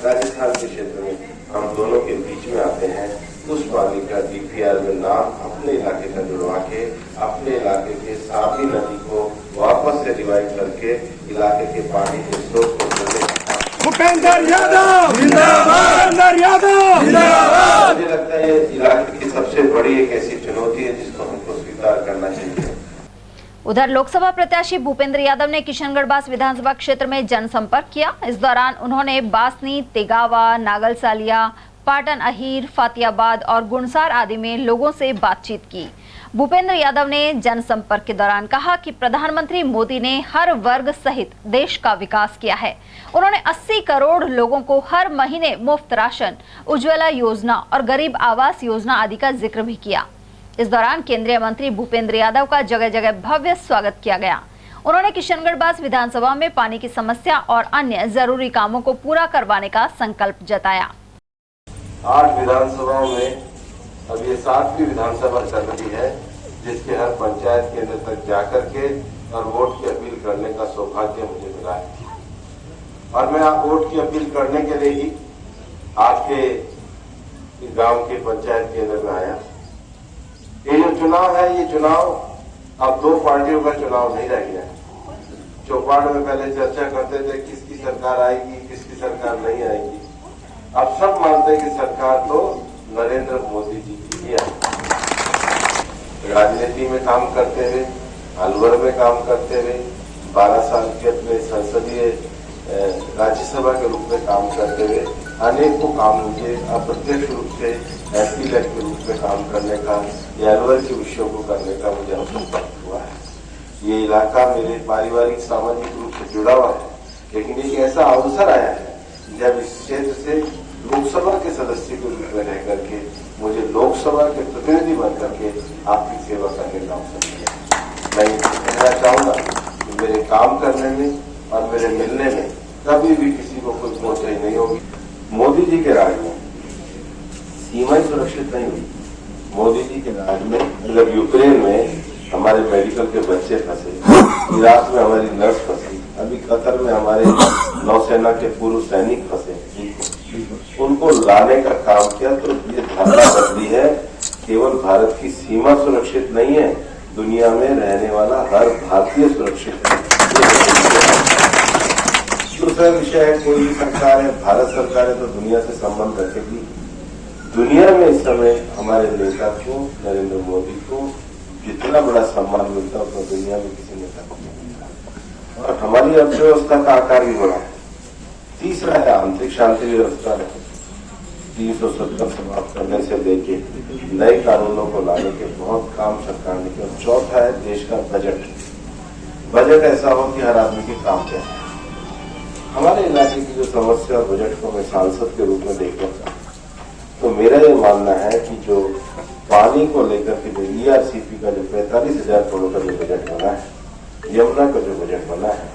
राजस्थान के क्षेत्र में। हम दोनों के बीच में आते हैं, उस पानी का DPR में नाम अपने इलाके का जुड़वा के अपने इलाके के साबी नदी को वापस से रिवाइव करके इलाके के पानी के स्रोत को भूपेंद्र यादव जिंदाबाद, भूपेंद्र यादव जिंदाबाद। मुझे लगता है ये इलाके की सबसे बड़ी एक ऐसी चुनौती है जिसको हमको स्वीकार करना चाहिए। उधर लोकसभा प्रत्याशी भूपेंद्र यादव ने किशनगढ़ बास विधानसभा क्षेत्र में जनसंपर्क किया। इस दौरान उन्होंने बासनी, तेगावा, नागलसालिया, पाटन अहीर, फातियाबाद और गुणसार आदि में लोगों से बातचीत की। भूपेंद्र यादव ने जनसंपर्क के दौरान कहा कि प्रधानमंत्री मोदी ने हर वर्ग सहित देश का विकास किया है। उन्होंने 80 करोड़ लोगों को हर महीने मुफ्त राशन, उज्ज्वला योजना और गरीब आवास योजना आदि का जिक्र भी किया। इस दौरान केंद्रीय मंत्री भूपेंद्र यादव का जगह जगह भव्य स्वागत किया गया। उन्होंने किशनगढ़ बास विधानसभा में पानी की समस्या और अन्य जरूरी कामों को पूरा करवाने का संकल्प जताया। 8 विधानसभाओं में अब ये 7वीं विधानसभा चल रही है, जिसके हर पंचायत केंद्र तक जाकर के और वोट की अपील करने का सौभाग्य मुझे मिला है। और मैं आप वोट की अपील करने के लिए ही आपके गांव के पंचायत केंद्र में आया। ये जो चुनाव है, ये चुनाव अब 2 पार्टियों का चुनाव नहीं रह गया है। चौपाल में पहले चर्चा करते थे किसकी सरकार आएगी, किसकी सरकार नहीं आएगी। अब सब मानते हैं कि सरकार तो नरेंद्र मोदी जी की ही है। राजनीति में काम करते हुए, अलवर में काम करते हुए, 12 साल के अपने संसदीय राज्यसभा के रूप में काम करते हुए अनेकों काम मुझे अप्रत्यक्ष रूप से MP के रूप में काम करने का, या अलवर के विषयों को करने का मुझे अवसर प्राप्त हुआ है। ये इलाका मेरे पारिवारिक सामाजिक रूप से जुड़ा हुआ है, लेकिन एक ऐसा अवसर आया है जब इस क्षेत्र से लोकसभा के सदस्य के रूप में रह करके मुझे लोकसभा के प्रतिनिधि बन करके आपकी सेवा करने का अवसर मिला। मैं कहना चाहूंगा कि मेरे काम करने में और मेरे मिलने में कभी भी किसी को कोई पहुंचाई नहीं होगी। मोदी जी के राज में सीमाएं सुरक्षित नहीं हुई। मोदी जी के राज में मतलब यूक्रेन में हमारे मेडिकल के बच्चे फंसे, इराक में हमारी नर्स फंसी, अभी कतर में हमारे नौसेना के पूर्व सैनिक फंसे, उनको लाने का काम किया। तो ये धारणा बदली है, केवल भारत की सीमा सुरक्षित नहीं है, दुनिया में रहने वाला हर भारतीय सुरक्षित है। दूसरा विषय है, कोई भी सरकार है, भारत सरकार है तो दुनिया से संबंध रखेगी। दुनिया में इस समय हमारे नेता को, नरेंद्र मोदी को जितना बड़ा सम्मान मिलता है उतना दुनिया में किसी नेता को नहीं मिलता। और हमारी अर्थव्यवस्था का आकार भी बड़ा है। तीसरा है आंतरिक शांति व्यवस्था है। 370 समाप्त करने से लेके नए कानूनों को लाने के बहुत काम सरकार ने किया। चौथा है देश का बजट ऐसा हो कि हर आदमी के काम के। हमारे इलाके की जो समस्या बजट को मैं सांसद के रूप में देखना चाहता हूं, तो मेरा ये मानना है कि जो पानी को लेकर के जो ERCP का जो 45,000 करोड़ का जो बजट बना है, यमुना का जो बजट बना है,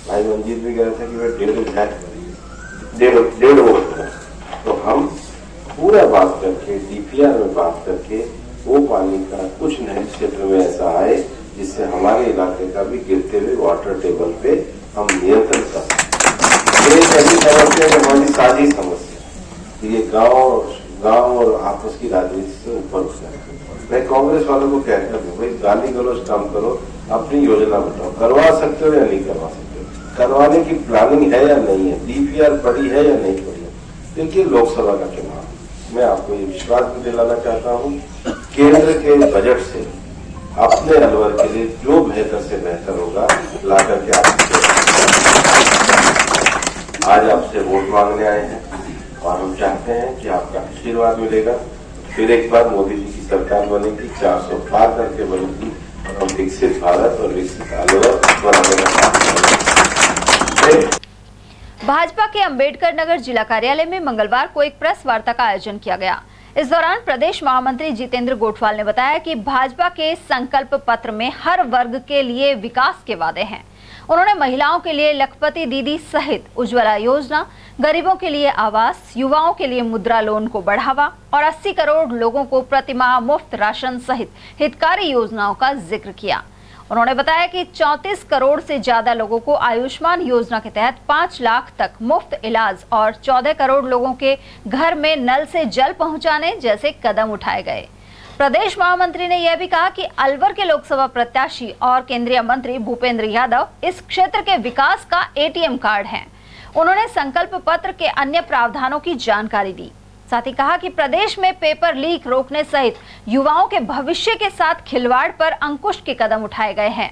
भाई मंजीत भी कह रहे थे कि वह 1.5 वोट, तो हम पूरा बात करके DPR में बात करके वो पानी का कुछ नए क्षेत्र में ऐसा आए जिससे हमारे इलाके का भी गिरते हुए वाटर टेबल पे हम नियंत्रण कर सकें। ये ऐसी समस्या है हमारी साझी समस्या, ये गांव और आपस की राजनीति से ऊपर उठ जाए। मैं कांग्रेस वालों को कहता हूँ, भाई गाली गलौज कम करो, अपनी योजना बताओ, करवा सकते हो या नहीं करवा सकते हो, करवाने की प्लानिंग है या नहीं है, DPR पड़ी है या नहीं पड़ी है। देखिए लोकसभा का चुनाव, मैं आपको ये विश्वास भी दिलाना चाहता हूँ, केंद्र के बजट से अपने अलवर के लिए जो बेहतर से बेहतर होगा ला करके आज आपसे वोट मांगने आए हैं और हम चाहते हैं कि आपका आशीर्वाद मिलेगा। फिर एक बार मोदी जी की सरकार बनेगी, 400 पार करके बनेगी और हम विकसित भारत और विकसित अलवर बनाने का काम करेंगे। भाजपा के अंबेडकर नगर जिला कार्यालय में मंगलवार को एक प्रेस वार्ता का आयोजन किया गया। इस दौरान प्रदेश महामंत्री जितेंद्र गोठवाल ने बताया कि भाजपा के संकल्प पत्र में हर वर्ग के लिए विकास के वादे हैं। उन्होंने महिलाओं के लिए लखपति दीदी सहित उज्ज्वला योजना, गरीबों के लिए आवास, युवाओं के लिए मुद्रा लोन को बढ़ावा और 80 करोड़ लोगों को प्रतिमाह मुफ्त राशन सहित हितकारी योजनाओं का जिक्र किया। उन्होंने बताया कि 34 करोड़ से ज्यादा लोगों को आयुष्मान योजना के तहत 5 लाख तक मुफ्त इलाज और 14 करोड़ लोगों के घर में नल से जल पहुंचाने जैसे कदम उठाए गए। प्रदेश महामंत्री ने यह भी कहा कि अलवर के लोकसभा प्रत्याशी और केंद्रीय मंत्री भूपेंद्र यादव इस क्षेत्र के विकास का ATM कार्ड हैं। उन्होंने संकल्प पत्र के अन्य प्रावधानों की जानकारी दी। साथ ही कहा कि प्रदेश में पेपर लीक रोकने सहित युवाओं के भविष्य के साथ खिलवाड़ पर अंकुश के कदम उठाए गए हैं।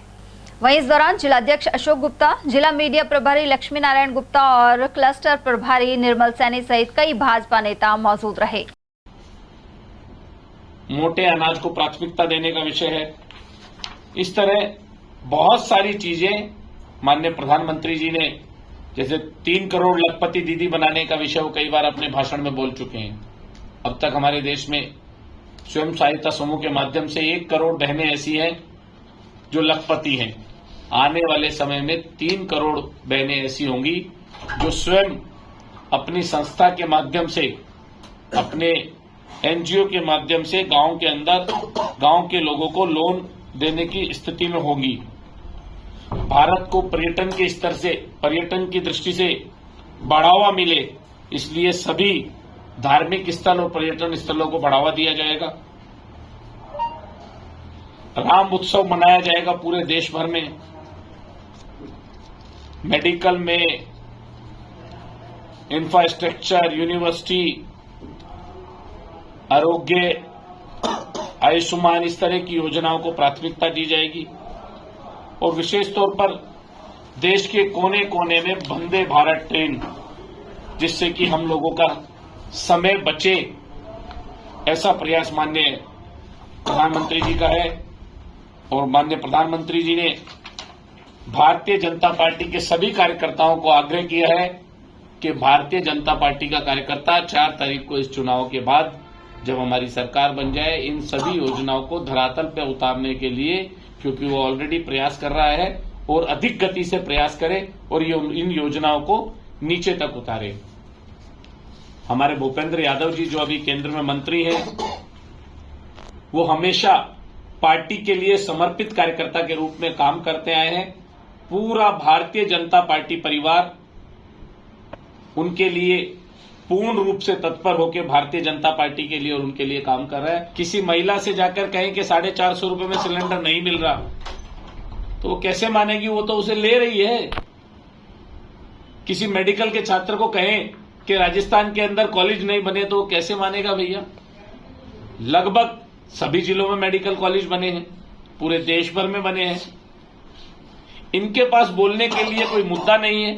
वहीं इस दौरान जिलाध्यक्ष अशोक गुप्ता, जिला मीडिया प्रभारी लक्ष्मी नारायण गुप्ता और क्लस्टर प्रभारी निर्मल सैनी सहित कई भाजपा नेता मौजूद रहे। मोटे अनाज को प्राथमिकता देने का विषय है। इस तरह बहुत सारी चीजें माननीय प्रधानमंत्री जी ने, जैसे 3 करोड़ लखपति दीदी बनाने का विषय वो कई बार अपने भाषण में बोल चुके हैं। अब तक हमारे देश में स्वयं सहायता समूह के माध्यम से 1 करोड़ बहनें ऐसी हैं जो लखपति हैं। आने वाले समय में 3 करोड़ बहनें ऐसी होंगी जो स्वयं अपनी संस्था के माध्यम से, अपने NGO के माध्यम से गांव के अंदर गांव के लोगों को लोन देने की स्थिति में होंगी। भारत को पर्यटन के स्तर से, पर्यटन की दृष्टि से बढ़ावा मिले, इसलिए सभी धार्मिक स्थल और पर्यटन स्थलों को बढ़ावा दिया जाएगा। राम उत्सव मनाया जाएगा पूरे देश भर में। मेडिकल में इंफ्रास्ट्रक्चर, यूनिवर्सिटी, आरोग्य, आयुष्मान, इस तरह की योजनाओं को प्राथमिकता दी जाएगी। और विशेष तौर पर देश के कोने कोने में वंदे भारत ट्रेन, जिससे कि हम लोगों का समय बचे, ऐसा प्रयास माननीय प्रधानमंत्री जी का है। और माननीय प्रधानमंत्री जी ने भारतीय जनता पार्टी के सभी कार्यकर्ताओं को आग्रह किया है कि भारतीय जनता पार्टी का कार्यकर्ता 4 तारीख को इस चुनाव के बाद जब हमारी सरकार बन जाए, इन सभी योजनाओं को धरातल पर उतारने के लिए, क्योंकि वो ऑलरेडी प्रयास कर रहा है, और अधिक गति से प्रयास करे और इन योजनाओं को नीचे तक उतारे। हमारे भूपेंद्र यादव जी जो अभी केंद्र में मंत्री हैं, वो हमेशा पार्टी के लिए समर्पित कार्यकर्ता के रूप में काम करते आए हैं। पूरा भारतीय जनता पार्टी परिवार उनके लिए पूर्ण रूप से तत्पर होकर भारतीय जनता पार्टी के लिए और उनके लिए काम कर रहा है। किसी महिला से जाकर कहें कि 450 रुपए में सिलेंडर नहीं मिल रहा, तो वो कैसे मानेगी? वो तो उसे ले रही है। किसी मेडिकल के छात्र को कहें कि राजस्थान के अंदर कॉलेज नहीं बने, तो वो कैसे मानेगा भैया? लगभग सभी जिलों में मेडिकल कॉलेज बने हैं, पूरे देश भर में बने हैं। इनके पास बोलने के लिए कोई मुद्दा नहीं है।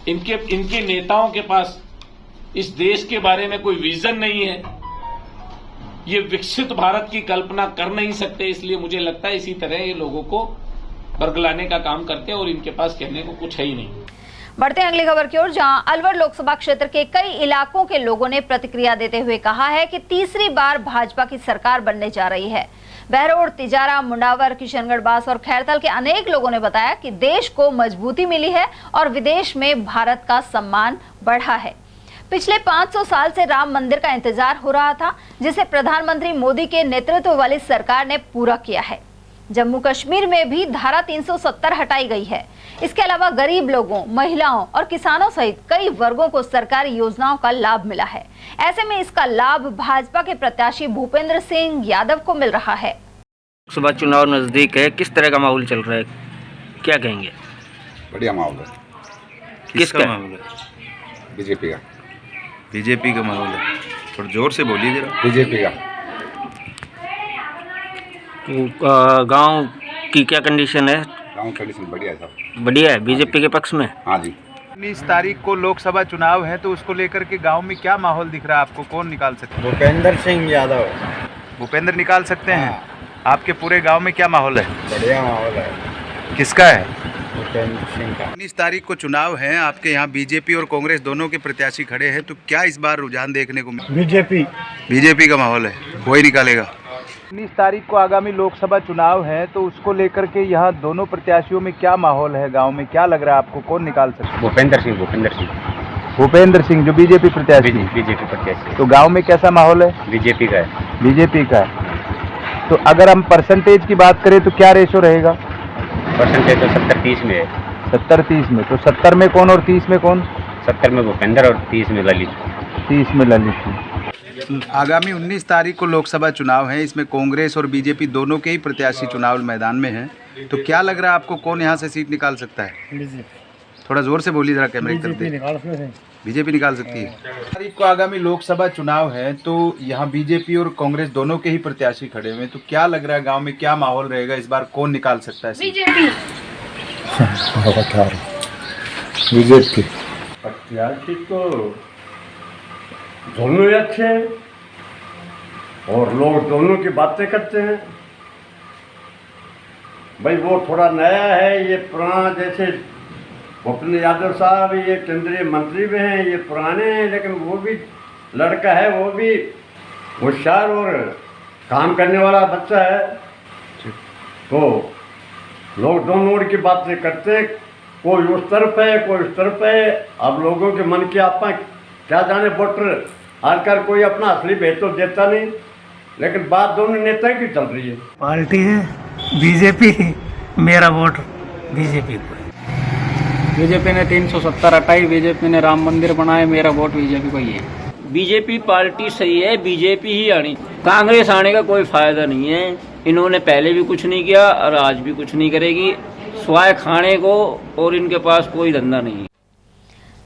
इनके नेताओं के पास इस देश के बारे में कोई विजन नहीं है, ये विकसित भारत की कल्पना कर नहीं सकते। इसलिए मुझे लगता है इसी तरह ये लोगों को बरगलाने का काम करते हैं और इनके पास कहने को कुछ है ही नहीं। बढ़ते हैं अगली खबर की ओर, जहां अलवर लोकसभा क्षेत्र के कई इलाकों के लोगों ने प्रतिक्रिया देते हुए कहा है कि तीसरी बार भाजपा की सरकार बनने जा रही है। बहरोड, तिजारा, मुंडावर, किशनगढ़, बास और खैरथल के अनेक लोगों ने बताया कि देश को मजबूती मिली है और विदेश में भारत का सम्मान बढ़ा है। पिछले 500 साल से राम मंदिर का इंतजार हो रहा था, जिसे प्रधानमंत्री मोदी के नेतृत्व वाली सरकार ने पूरा किया है। जम्मू कश्मीर में भी धारा 370 हटाई गई है। इसके अलावा गरीब लोगों, महिलाओं और किसानों सहित कई वर्गों को सरकारी योजनाओं का लाभ मिला है। ऐसे में इसका लाभ भाजपा के प्रत्याशी भूपेंद्र सिंह यादव को मिल रहा है। लोकसभा चुनाव नजदीक है, किस तरह का माहौल चल रहा है, क्या कहेंगे? बढ़िया माहौल है। किसका माहौल है? बीजेपी का। बीजेपी का माहौल है। थोड़ा जोर से बोलिए जरा। बीजेपी का। गांव की क्या कंडीशन है? गांव कंडीशन बढ़िया है, सब बढ़िया है, बीजेपी के पक्ष में। हाँ जी। 19 तारीख को लोकसभा चुनाव है, तो उसको लेकर के गांव में क्या माहौल दिख रहा है आपको? कौन निकाल सकते हैं? भूपेंद्र सिंह यादव। भूपेंद्र निकाल सकते हैं। आपके पूरे गांव में क्या माहौल है? बढ़िया माहौल है। किसका है? भूपेंद्र सिंह का। 19 तारीख को चुनाव है, आपके यहाँ बीजेपी और कांग्रेस दोनों के प्रत्याशी खड़े हैं, तो क्या इस बार रुझान देखने को मिला? बीजेपी का माहौल है, वही निकालेगा। 19 तारीख को आगामी लोकसभा चुनाव है, तो उसको लेकर के यहाँ दोनों प्रत्याशियों में क्या माहौल है? गांव में क्या लग रहा है आपको, कौन निकाल सकता है? भूपेंद्र सिंह जो बीजेपी प्रत्याशी। बीजेपी प्रत्याशी। तो गांव में कैसा माहौल है? बीजेपी का है। बीजेपी का है। तो अगर हम परसेंटेज की बात करें तो क्या रेशो रहेगा? परसेंटेज तो 70-30 में है। 70-30 में। तो 70 में कौन और 30 में कौन? 70 में भूपेंद्र और 30 में ललित। 30 में ललित। आगामी 19 तारीख को लोकसभा चुनाव है, इसमें कांग्रेस और बीजेपी दोनों के ही प्रत्याशी चुनाव मैदान में हैं, तो क्या लग रहा है आपको, कौन यहाँ से सीट निकाल सकता है? थोड़ा जोर से बोलिए जरा, कैमरे की तरफ। बीजेपी निकाल सकती है। तारीख को आगामी लोकसभा चुनाव है, तो यहाँ बीजेपी और कांग्रेस दोनों के ही प्रत्याशी खड़े हुए हैं, तो क्या लग रहा है गाँव में क्या माहौल रहेगा, इस बार कौन निकाल सकता है? बीजेपी। प्रत्याशी तो दोनों ही अच्छे हैं और लोग दोनों की बातें करते हैं। भाई वो थोड़ा नया है, ये पुराना, जैसे भूपेंद्र यादव साहब ये केंद्रीय मंत्री भी हैं, ये पुराने हैं, लेकिन वो भी लड़का है, वो भी होशियार और काम करने वाला बच्चा है। तो लोग दोनों की बातें करते हैं, कोई उस तरफ है कोई उस तरफ है। अब लोगों के मन की आपा क्या जाने, वोटर आजकल कोई अपना असली भेद तो देता नहीं, लेकिन बात दोनों नेता की चल रही है। पार्टी है बीजेपी, मेरा वोट बीजेपी को। बीजेपी ने 370 हटाई, बीजेपी ने राम मंदिर बनाए, मेरा वोट बीजेपी को ही है। बीजेपी पार्टी सही है, बीजेपी ही आनी, कांग्रेस आने का कोई फायदा नहीं है। इन्होंने पहले भी कुछ नहीं किया और आज भी कुछ नहीं करेगी, स्वाय खाने को, और इनके पास कोई धंधा नहीं है।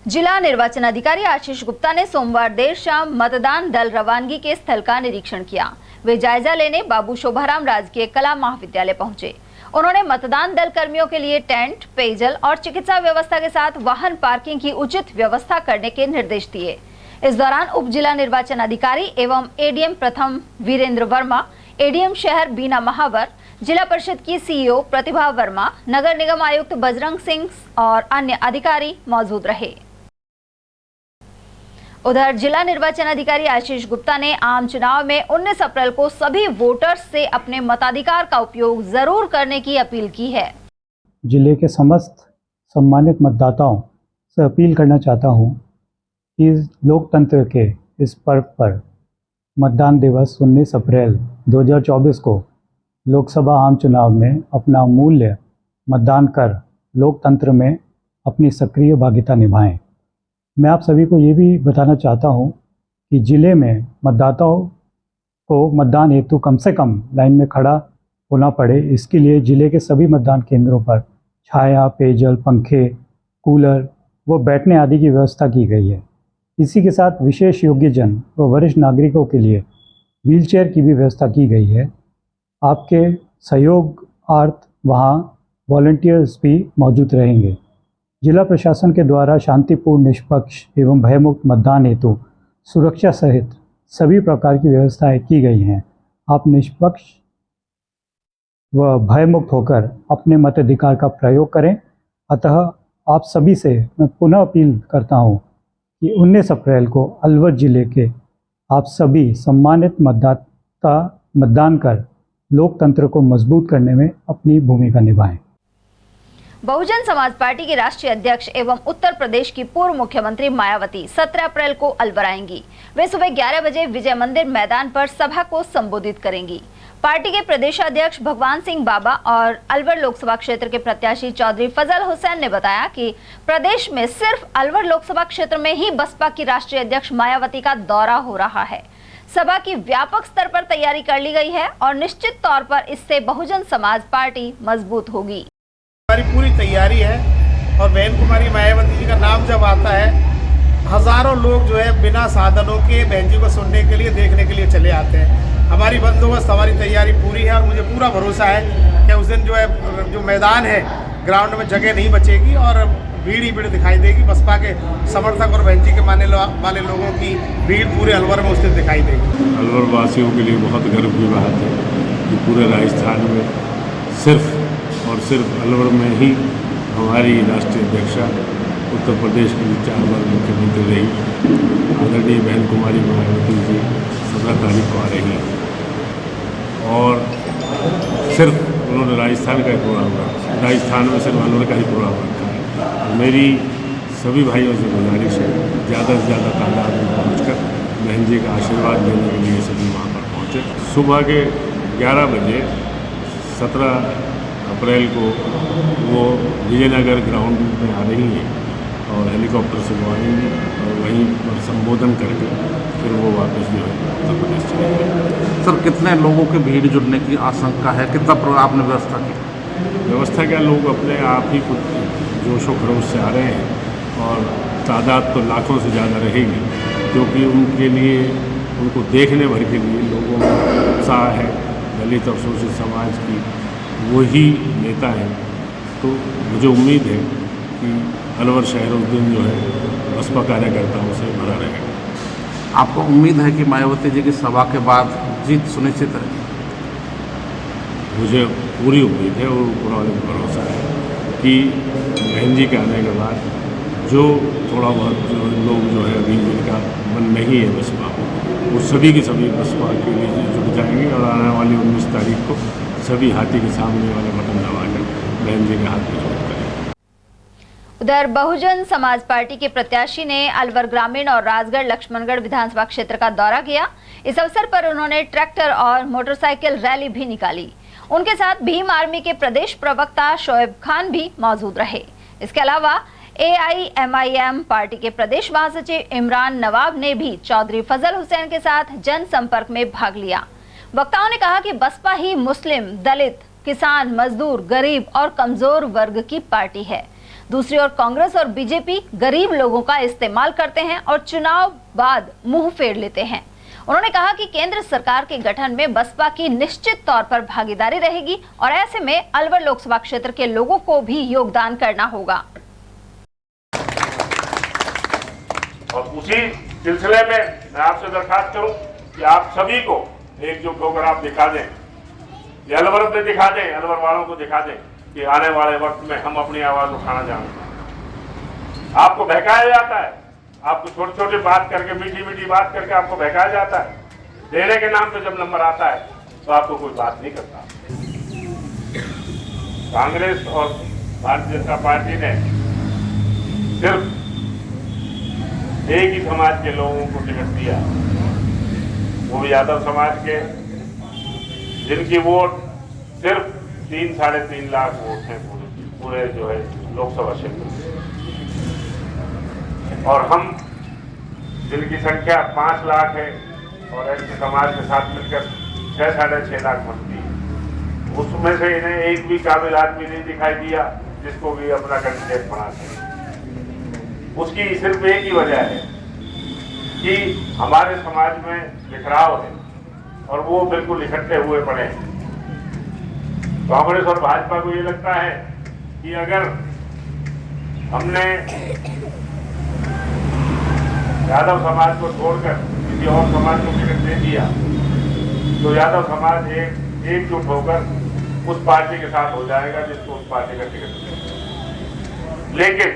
जिला निर्वाचन अधिकारी आशीष गुप्ता ने सोमवार देर शाम मतदान दल रवानगी के स्थल का निरीक्षण किया। वे जायजा लेने बाबू शोभाराम राजकीय कला महाविद्यालय पहुंचे। उन्होंने मतदान दल कर्मियों के लिए टेंट, पेयजल और चिकित्सा व्यवस्था के साथ वाहन पार्किंग की उचित व्यवस्था करने के निर्देश दिए। इस दौरान उप जिला निर्वाचन अधिकारी एवं एडीएम प्रथम वीरेंद्र वर्मा, एडीएम शहर बीना महावर, जिला परिषद की सीईओ प्रतिभा वर्मा, नगर निगम आयुक्त बजरंग सिंह और अन्य अधिकारी मौजूद रहे। उधर जिला निर्वाचन अधिकारी आशीष गुप्ता ने आम चुनाव में 19 अप्रैल को सभी वोटर्स से अपने मताधिकार का उपयोग जरूर करने की अपील की है। जिले के समस्त सम्मानित मतदाताओं से अपील करना चाहता हूं कि लोकतंत्र के इस पर्व पर मतदान दिवस 19 अप्रैल 2024 को लोकसभा आम चुनाव में अपना अमूल्य मतदान कर लोकतंत्र में अपनी सक्रिय भागीदारी निभाएं। मैं आप सभी को ये भी बताना चाहता हूँ कि ज़िले में मतदाताओं को मतदान हेतु कम से कम लाइन में खड़ा होना पड़े, इसके लिए ज़िले के सभी मतदान केंद्रों पर छाया, पेयजल, पंखे, कूलर व बैठने आदि की व्यवस्था की गई है। इसी के साथ विशेष योग्यजन व वरिष्ठ नागरिकों के लिए व्हीलचेयर की भी व्यवस्था की गई है। आपके सहयोगार्थ वहाँ वॉलंटियर्स भी मौजूद रहेंगे। जिला प्रशासन के द्वारा शांतिपूर्ण, निष्पक्ष एवं भयमुक्त मतदान हेतु सुरक्षा सहित सभी प्रकार की व्यवस्थाएं की गई हैं। आप निष्पक्ष व भयमुक्त होकर अपने मताधिकार का प्रयोग करें। अतः आप सभी से मैं पुनः अपील करता हूं कि 19 अप्रैल को अलवर जिले के आप सभी सम्मानित मतदाता मतदान कर लोकतंत्र को मजबूत करने में अपनी भूमिका निभाएं। बहुजन समाज पार्टी की राष्ट्रीय अध्यक्ष एवं उत्तर प्रदेश की पूर्व मुख्यमंत्री मायावती 17 अप्रैल को अलवर आएंगी। वे सुबह 11 बजे विजय मंदिर मैदान पर सभा को संबोधित करेंगी। पार्टी के प्रदेशाध्यक्ष भगवान सिंह बाबा और अलवर लोकसभा क्षेत्र के प्रत्याशी चौधरी फजल हुसैन ने बताया कि प्रदेश में सिर्फ अलवर लोकसभा क्षेत्र में ही बसपा की राष्ट्रीय अध्यक्ष मायावती का दौरा हो रहा है। सभा की व्यापक स्तर पर तैयारी कर ली गई है और निश्चित तौर पर इससे बहुजन समाज पार्टी मजबूत होगी। हमारी पूरी तैयारी है और बहन कुमारी मायावती जी का नाम जब आता है, हजारों लोग जो है बिना साधनों के बहन जी को सुनने के लिए, देखने के लिए चले आते हैं। हमारी बंदोबस्त, हमारी तैयारी पूरी है और मुझे पूरा भरोसा है कि उस दिन जो है जो मैदान है, ग्राउंड में जगह नहीं बचेगी और भीड़ ही भीड़ दिखाई देगी। बसपा के समर्थक और बहन जी के मानने वाले लोगों की भीड़ पूरे अलवर में उस दिन दिखाई देगी। अलवर वासियों के लिए बहुत गर्व की बात है कि पूरे राजस्थान में सिर्फ और सिर्फ अलवर में ही हमारी राष्ट्रीय अध्यक्षा उत्तर प्रदेश की 4 बार मुख्यमंत्री रही आदरणीय बहन कुमारी मायावती जी 17 तारीख को आ रही हैं और सिर्फ उन्होंने राजस्थान का ही प्रोग्राम रखा, राजस्थान में सिर्फ अलवर का ही प्रोग्राम रखा है। मेरी सभी भाइयों से गुजारिश है ज़्यादा से ज़्यादा तादाद में पहुँचकर बहन जी का आशीर्वाद देने के लिए सभी वहाँ पर पहुँचे। सुबह के 11 बजे 17 अप्रैल को वो विजयनगर ग्राउंड में आ रही हैं और हेलीकॉप्टर से वो आएंगी और वहीं पर संबोधन करके फिर वो वापस जो है उत्तर प्रदेश चले जाएंगे। सर, कितने लोगों के भीड़ जुड़ने की आशंका है? कितना आपने व्यवस्था की? व्यवस्था क्या, लोग अपने आप ही कुछ जोशो खरोश से आ रहे हैं और तादाद तो लाखों से ज़्यादा रहेगी क्योंकि उनके लिए, उनको देखने भर के लिए लोगों में उत्साह है। दलित और शोषित समाज की वही नेता हैं, तो मुझे उम्मीद है कि अलवर शहर उस दिन जो है बसपा कार्यकर्ताओं से भरा रहेगा। आपको उम्मीद है कि मायावती जी की सभा के बाद जीत सुनिश्चित है? मुझे पूरी उम्मीद है और पूरा भरोसा है कि बहन जी के आने के बाद जो थोड़ा बहुत जो लोग जो है अभी जिनका मन नहीं है बसपा, वो सभी के सभी बसपा के लिए जुट जाएंगे और आने वाली 19 तारीख को सभी हाथी के सामने वाले बटन दबाकर बहन जी के हाथ में वोट करें। उधर बहुजन समाज पार्टी के प्रत्याशी ने अलवर ग्रामीण और राजगढ़ लक्ष्मणगढ़ विधानसभा क्षेत्र का दौरा किया। इस अवसर पर उन्होंने ट्रैक्टर और मोटरसाइकिल रैली भी निकाली। उनके साथ भीम आर्मी के प्रदेश प्रवक्ता शोएब खान भी मौजूद रहे। इसके अलावा AIMIM पार्टी के प्रदेश महासचिव इमरान नवाब ने भी चौधरी फजल हुसैन के साथ जनसंपर्क में भाग लिया। वक्ताओं ने कहा कि बसपा ही मुस्लिम, दलित, किसान, मजदूर, गरीब और कमजोर वर्ग की पार्टी है। दूसरी ओर कांग्रेस और बीजेपी गरीब लोगों का इस्तेमाल करते हैं और चुनाव बाद मुंह फेर लेते हैं। उन्होंने कहा कि केंद्र सरकार के गठन में बसपा की निश्चित तौर पर भागीदारी रहेगी और ऐसे में अलवर लोकसभा क्षेत्र के लोगों को भी योगदान करना होगा। और उसी सिलसिले में मैं आपसे दरखास्त करूं कि आप सभी को एकजुट होकर आप दिखा दें, ये अलवर में दिखा दें, अलवर वालों को दिखा दें कि आने वाले वक्त में हम अपनी आवाज उठाना चाहते। आपको बहकाया जाता है, आपको छोटी छोटी बात करके, मीठी मीठी बात करके आपको बहकाया जाता है। देने के नाम पे जब नंबर आता है तो आपको कोई बात नहीं करता। कांग्रेस और भारतीय जनता पार्टी ने सिर्फ एक ही समाज के लोगों को टिकट दिया, वो भी यादव समाज के, जिनकी वोट सिर्फ 3-3.5 लाख वोट हैं पूरे जो है लोकसभा क्षेत्र में, और हम जिनकी संख्या 5 लाख है और ऐसे समाज के साथ मिलकर 6-6.5 लाख बनती है, उसमें से इन्हें एक भी काबिल आदमी नहीं दिखाई दिया जिसको भी अपना कैंडिडेट बना सके। उसकी सिर्फ एक ही वजह है कि हमारे समाज में बिखराव है और वो बिल्कुल इकट्ठे हुए पड़े हैं। कांग्रेस और भाजपा को ये लगता है कि अगर हमने यादव समाज को छोड़कर किसी और समाज को टिकट दे दिया तो यादव समाज एकजुट होकर उस पार्टी के साथ हो जाएगा जिसको उस पार्टी का टिकट मिलेगा। लेकिन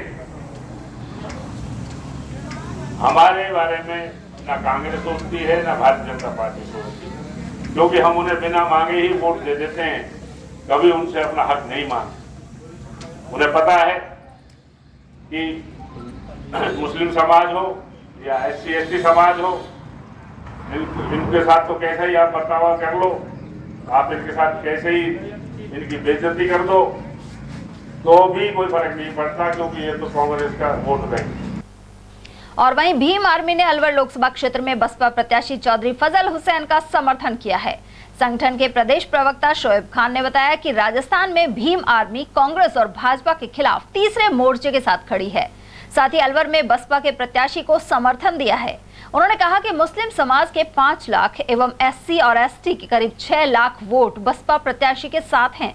हमारे बारे में ना कांग्रेस सोचती है ना भारतीय जनता पार्टी सोचती है, क्योंकि हम उन्हें बिना मांगे ही वोट दे देते हैं, कभी उनसे अपना हक नहीं मांगते। उन्हें पता है कि मुस्लिम समाज हो या SC/ST समाज हो, इनके साथ तो कैसे ही आप बर्ताव कर लो, आप इनके साथ कैसे ही इनकी बेइज्जती कर दो तो भी कोई फर्क नहीं पड़ता, क्योंकि ये तो कांग्रेस का वोट बैंक। और वहीं भीम आर्मी ने अलवर लोकसभा क्षेत्र में बसपा प्रत्याशी चौधरी फजल हुसैन का समर्थन किया है। संगठन के प्रदेश प्रवक्ता शोएब खान ने बताया कि राजस्थान में भीम आर्मी कांग्रेस और भाजपा के खिलाफ तीसरे मोर्चे के साथ खड़ी है। साथ ही अलवर में बसपा के प्रत्याशी को समर्थन दिया है। उन्होंने कहा कि मुस्लिम समाज के 5 लाख एवं SC और ST के करीब 6 लाख वोट बसपा प्रत्याशी के साथ हैं।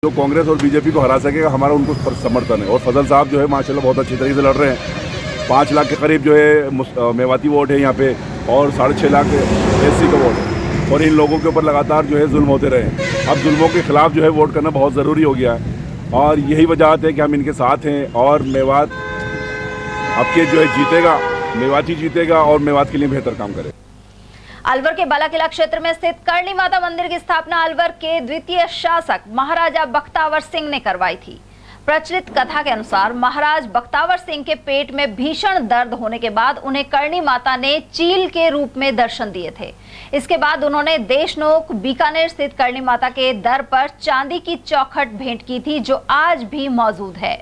जो कांग्रेस और बीजेपी को हरा सकेगा हमारा उनको समर्थन है। और फजल साहब जो है माशाल्लाह बहुत अच्छी तरीके से लड़ रहे हैं। 5 लाख के करीब जो है मेवाती वोट है यहाँ पे और 6.5 लाख SC का वोट है। और इन लोगों के ऊपर लगातार जो है जुल्म होते रहे। अब जुल्मों के खिलाफ जो है वोट करना बहुत ज़रूरी हो गया है और यही वजह है कि हम इनके साथ हैं। और मेवात अब के जो है जीतेगा, मेवाती जीतेगा और मेवात के लिए बेहतर काम करे। अलवर के बालाकिला क्षेत्र में स्थित करणी माता मंदिर की स्थापना अलवर के द्वितीय शासक महाराजा बख्तावर सिंह ने करवाई थी। प्रचलित कथा के अनुसार महाराज बख्तावर सिंह के पेट में भीषण दर्द होने के बाद उन्हें करणी माता ने चील के रूप में दर्शन दिए थे। इसके बाद उन्होंने देशनोक बीकानेर स्थित करणी माता के दर पर चांदी की चौखट भेंट की थी, जो आज भी मौजूद है।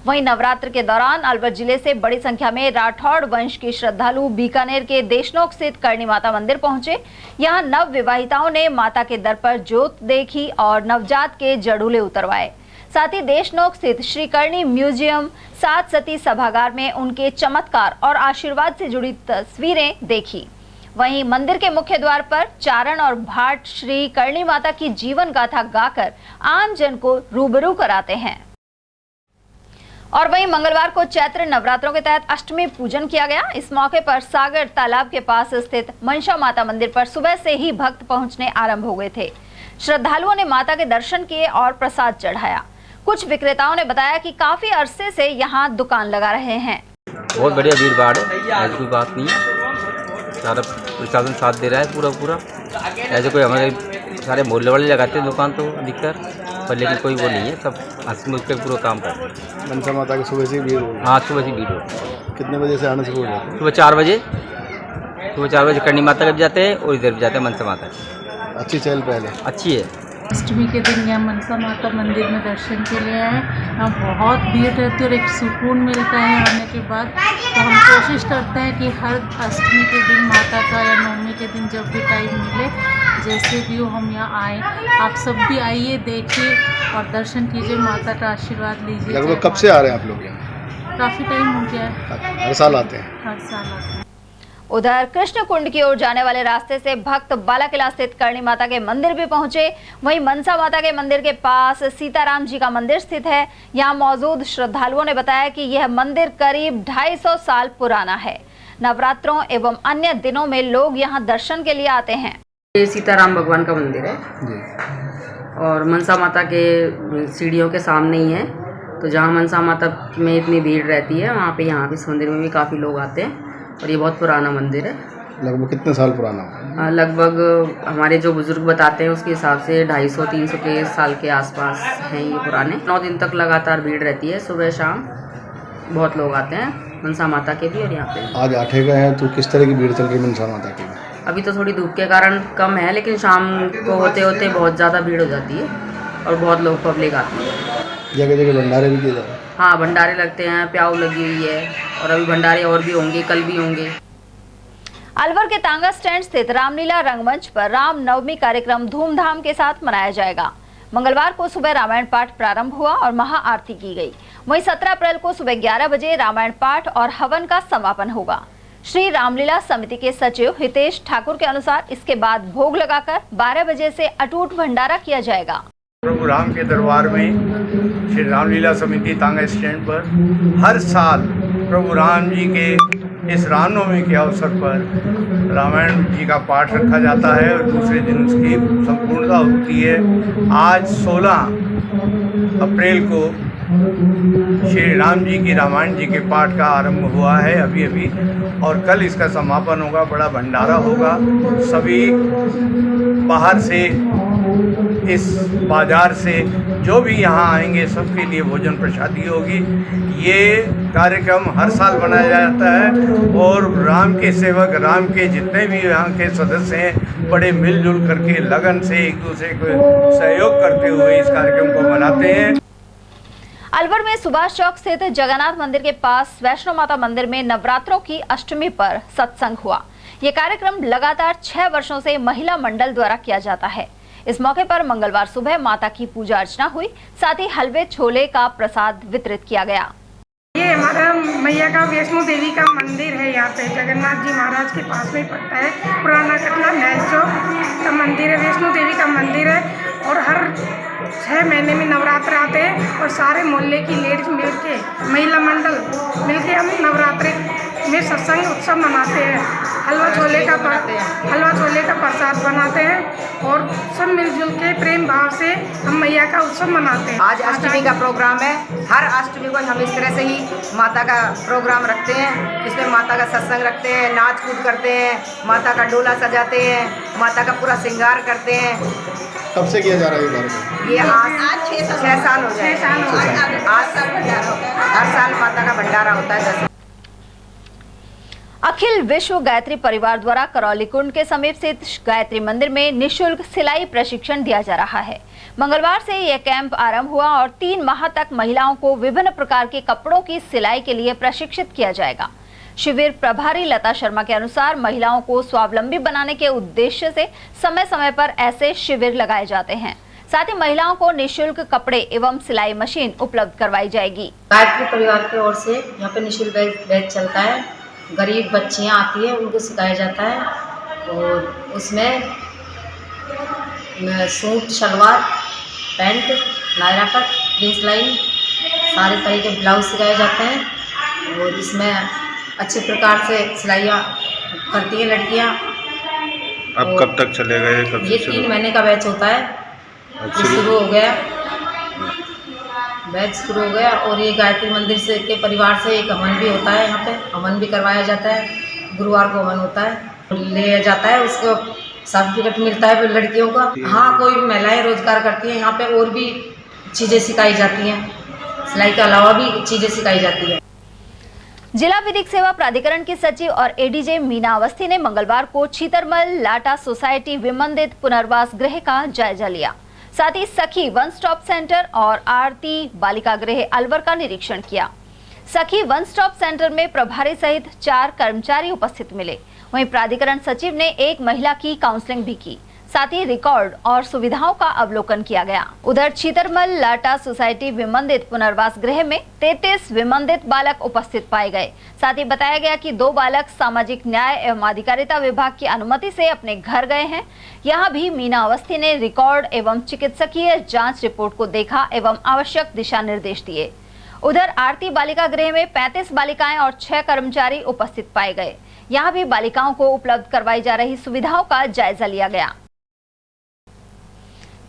वहीं नवरात्र के दौरान अलवर जिले से बड़ी संख्या में राठौड़ वंश के श्रद्धालु बीकानेर के देशनोक स्थित करणी माता मंदिर पहुंचे। यहां नव विवाहिताओं ने माता के दर पर जोत देखी और नवजात के जड़ूले उतरवाए। साथ ही देशनोक स्थित श्री करणी म्यूजियम 7 सती सभागार में उनके चमत्कार और आशीर्वाद से जुड़ी तस्वीरें देखी। वहीं मंदिर के मुख्य द्वार पर चारण और भाट श्री करणी माता की जीवन गाथा गाकर आम जन को रूबरू कराते हैं। और वहीं मंगलवार को चैत्र नवरात्रों के तहत अष्टमी पूजन किया गया। इस मौके पर सागर तालाब के पास स्थित मनसा माता मंदिर पर सुबह से ही भक्त पहुंचने आरंभ हो गए थे। श्रद्धालुओं ने माता के दर्शन किए और प्रसाद चढ़ाया। कुछ विक्रेताओं ने बताया कि काफी अरसे से यहाँ दुकान लगा रहे हैं। बहुत बढ़िया भीड़ भाड़ है, ऐसी कोई बात नहीं है। सारा प्रशासन साथ दे रहा है पूरा। ऐसे कोई हमारे सारे मोहल्ले वाले लगाते हैं दुकान तो अधिकतर, पर लेकिन कोई वो नहीं है, सब हंस मुख के पूरा काम कर रहे हैं। मनसा माता की सुबह से भीड़ हो? हाँ, सुबह से भीड़ हो। कितने बजे से आना शुरू हो जाता है? सुबह 4 बजे। सुबह 4 बजे करणी माता भी जाते हैं और इधर भी जाते हैं मनसा माता। अच्छी चहल पहल है? अच्छी है। अष्टमी के दिन यहाँ मनसा माता मंदिर में दर्शन के लिए आए। यहाँ बहुत भीड़ रहती है और एक सुकून मिलता है आने के बाद। तो हम कोशिश करते हैं कि हर अष्टमी के दिन माता का या नवमी के दिन जब भी टाइम मिले, जैसे भी हो हम यहाँ आए। आप सब भी आइए, देखिए और दर्शन कीजिए, माता का आशीर्वाद लीजिए। लगभग कब से आ रहे हैं आप लोग यहाँ? काफ़ी टाइम हो गया है। हर साल आते हैं? हर साल आते हैं। उधर कृष्ण कुंड की ओर जाने वाले रास्ते से भक्त बालाकिला स्थित करणी माता के मंदिर भी पहुंचे। वहीं मनसा माता के मंदिर के पास सीताराम जी का मंदिर स्थित है। यहां मौजूद श्रद्धालुओं ने बताया कि यह मंदिर करीब 250 साल पुराना है। नवरात्रों एवं अन्य दिनों में लोग यहां दर्शन के लिए आते हैं। ये सीताराम भगवान का मंदिर है और मनसा माता के सीढ़ियों के सामने ही है। तो जहाँ मनसा माता में इतनी भीड़ रहती है, वहाँ पे यहाँ भी इस मंदिर में भी काफ़ी लोग आते हैं और ये बहुत पुराना मंदिर है। लगभग कितने साल पुराना? लगभग हमारे जो बुजुर्ग बताते हैं उसके हिसाब से 250-300 के साल के आसपास हैं ये पुराने। 9 दिन तक लगातार भीड़ रहती है, सुबह शाम बहुत लोग आते हैं मनसा माता के भी और यहाँ पे। आज 8 का है तो किस तरह की भीड़ चल रही है मनसा माता की? अभी तो थोड़ी धूप के कारण कम है, लेकिन शाम को होते होते बहुत ज़्यादा भीड़ हो जाती है और बहुत लोग पब्लिक आती है। जगह जगह भंडारे भी किए जा रहे हैं? हाँ, भंडारे लगते हैं, प्याऊ लगी हुई है और अभी भंडारे और भी होंगे, कल भी होंगे। अलवर के तांगा स्टैंड स्थित रामलीला रंगमंच पर राम नवमी कार्यक्रम धूमधाम के साथ मनाया जाएगा। मंगलवार को सुबह रामायण पाठ प्रारंभ हुआ और महाआरती की गई। वहीं 17 अप्रैल को सुबह 11 बजे रामायण पाठ और हवन का समापन होगा। श्री रामलीला समिति के सचिव हितेश ठाकुर के अनुसार इसके बाद भोग लगाकर 12 बजे से अटूट भंडारा किया जाएगा। प्रभु राम के दरबार में श्री रामलीला समिति तांगा स्टैंड पर हर साल प्रभु राम जी के इस रामनवमी के अवसर पर रामायण जी का पाठ रखा जाता है और दूसरे दिन उसकी संपूर्णता होती है। आज 16 अप्रैल को श्री राम जी की रामायण जी के पाठ का आरंभ हुआ है अभी और कल इसका समापन होगा। बड़ा भंडारा होगा। सभी बाहर से इस बाजार से जो भी यहाँ आएंगे सबके लिए भोजन प्रसादी होगी। ये कार्यक्रम हर साल मनाया जाता है और राम के सेवक, राम के जितने भी यहाँ के सदस्य हैं, बड़े मिलजुल करके लगन से एक दूसरे को सहयोग करते हुए इस कार्यक्रम को मनाते हैं। अलवर में सुभाष चौक स्थित जगन्नाथ मंदिर के पास वैष्णो माता मंदिर में नवरात्रों की अष्टमी पर सत्संग हुआ। ये कार्यक्रम लगातार 6 वर्षों से महिला मंडल द्वारा किया जाता है। इस मौके पर मंगलवार सुबह माता की पूजा अर्चना हुई, साथ ही हलवे छोले का प्रसाद वितरित किया गया। ये हमारा मैया का वैष्णो देवी का मंदिर है। यहाँ पे जगन्नाथ जी महाराज के पास में पड़ता है। पुराना कटला महल चौक का मंदिर है, वैष्णो देवी का मंदिर है। और हर 6 महीने में नवरात्र आते हैं और सारे मोहल्ले की लेडीज मिलके, महिला मंडल मिलके हम नवरात्रि में सत्संग उत्सव मनाते हैं। हलवा छोले का प्रसाद बनाते हैं और सब मिलजुल के प्रेम भाव से हम मैया का उत्सव मनाते हैं। आज अष्टमी का प्रोग्राम है। हर अष्टमी को हम इस तरह से ही माता का प्रोग्राम रखते हैं। इसमें माता का सत्संग रखते हैं, नाच कूद करते हैं, माता का डोला सजाते हैं, माता का पूरा श्रृंगार करते हैं। कब से किया जा रहा है ये कार्यक्रम? ये आज 6 साल हो गए। हर साल माता का भंडारा होता है। अखिल विश्व गायत्री परिवार द्वारा करौली कुंड के समीप स्थित गायत्री मंदिर में निःशुल्क सिलाई प्रशिक्षण दिया जा रहा है। मंगलवार से यह कैंप आरंभ हुआ और 3 माह तक महिलाओं को विभिन्न प्रकार के कपड़ों की सिलाई के लिए प्रशिक्षित किया जाएगा। शिविर प्रभारी लता शर्मा के अनुसार महिलाओं को स्वावलंबी बनाने के उद्देश्य से समय समय पर ऐसे शिविर लगाए जाते हैं। साथ ही महिलाओं को निःशुल्क कपड़े एवं सिलाई मशीन उपलब्ध करवाई जाएगी। गायत्री परिवार की ओर से यहाँ पे निःशुल्क बैच चलता है। गरीब बच्चियाँ आती हैं, उनको सिखाया जाता है और उसमें suit, salwar, pant, Naira cut, prince line, सारे तरह के ब्लाउज सिखाए जाते हैं और इसमें अच्छे प्रकार से सिलाइयाँ करती हैं लड़कियाँ। अब कब तक चलेगा ये? 3 महीने का बैच होता है। शुरू हो गया, बैच शुरू हो गया और ये गायत्री मंदिर से के परिवार से एक हवन भी होता है। यहाँ पे हवन भी करवाया जाता है। गुरुवार को हवन होता है, ले जाता है, उसको सर्टिफिकेट मिलता है लड़कियों का। हाँ, कोई भी महिलाएं रोजगार करती हैं यहाँ पे और भी चीज़ें सिखाई जाती हैं। सिलाई के अलावा भी चीज़ें सिखाई जाती हैं। जिला विधिक सेवा प्राधिकरण की सचिव और एडीजे मीना अवस्थी ने मंगलवार को छीतरमल लाटा सोसाइटी विमंदित पुनर्वास गृह का जायजा लिया। साथ ही सखी वन स्टॉप सेंटर और आरती बालिका गृह अलवर का निरीक्षण किया। सखी वन स्टॉप सेंटर में प्रभारी सहित 4 कर्मचारी उपस्थित मिले। वहीं प्राधिकरण सचिव ने एक महिला की काउंसलिंग भी की। साथ ही रिकॉर्ड और सुविधाओं का अवलोकन किया गया। उधर छीतरमल लाटा सोसाइटी विमंदित पुनर्वास गृह में 33 विमंदित बालक उपस्थित पाए गए। साथ ही बताया गया कि 2 बालक सामाजिक न्याय एवं अधिकारिता विभाग की अनुमति से अपने घर गए हैं। यहाँ भी मीना अवस्थी ने रिकॉर्ड एवं चिकित्सकीय जांच रिपोर्ट को देखा एवं आवश्यक दिशा निर्देश दिए। उधर आरती बालिका गृह में 35 बालिकाएं और 6 कर्मचारी उपस्थित पाए गए। यहाँ भी बालिकाओं को उपलब्ध करवाई जा रही सुविधाओं का जायजा लिया गया।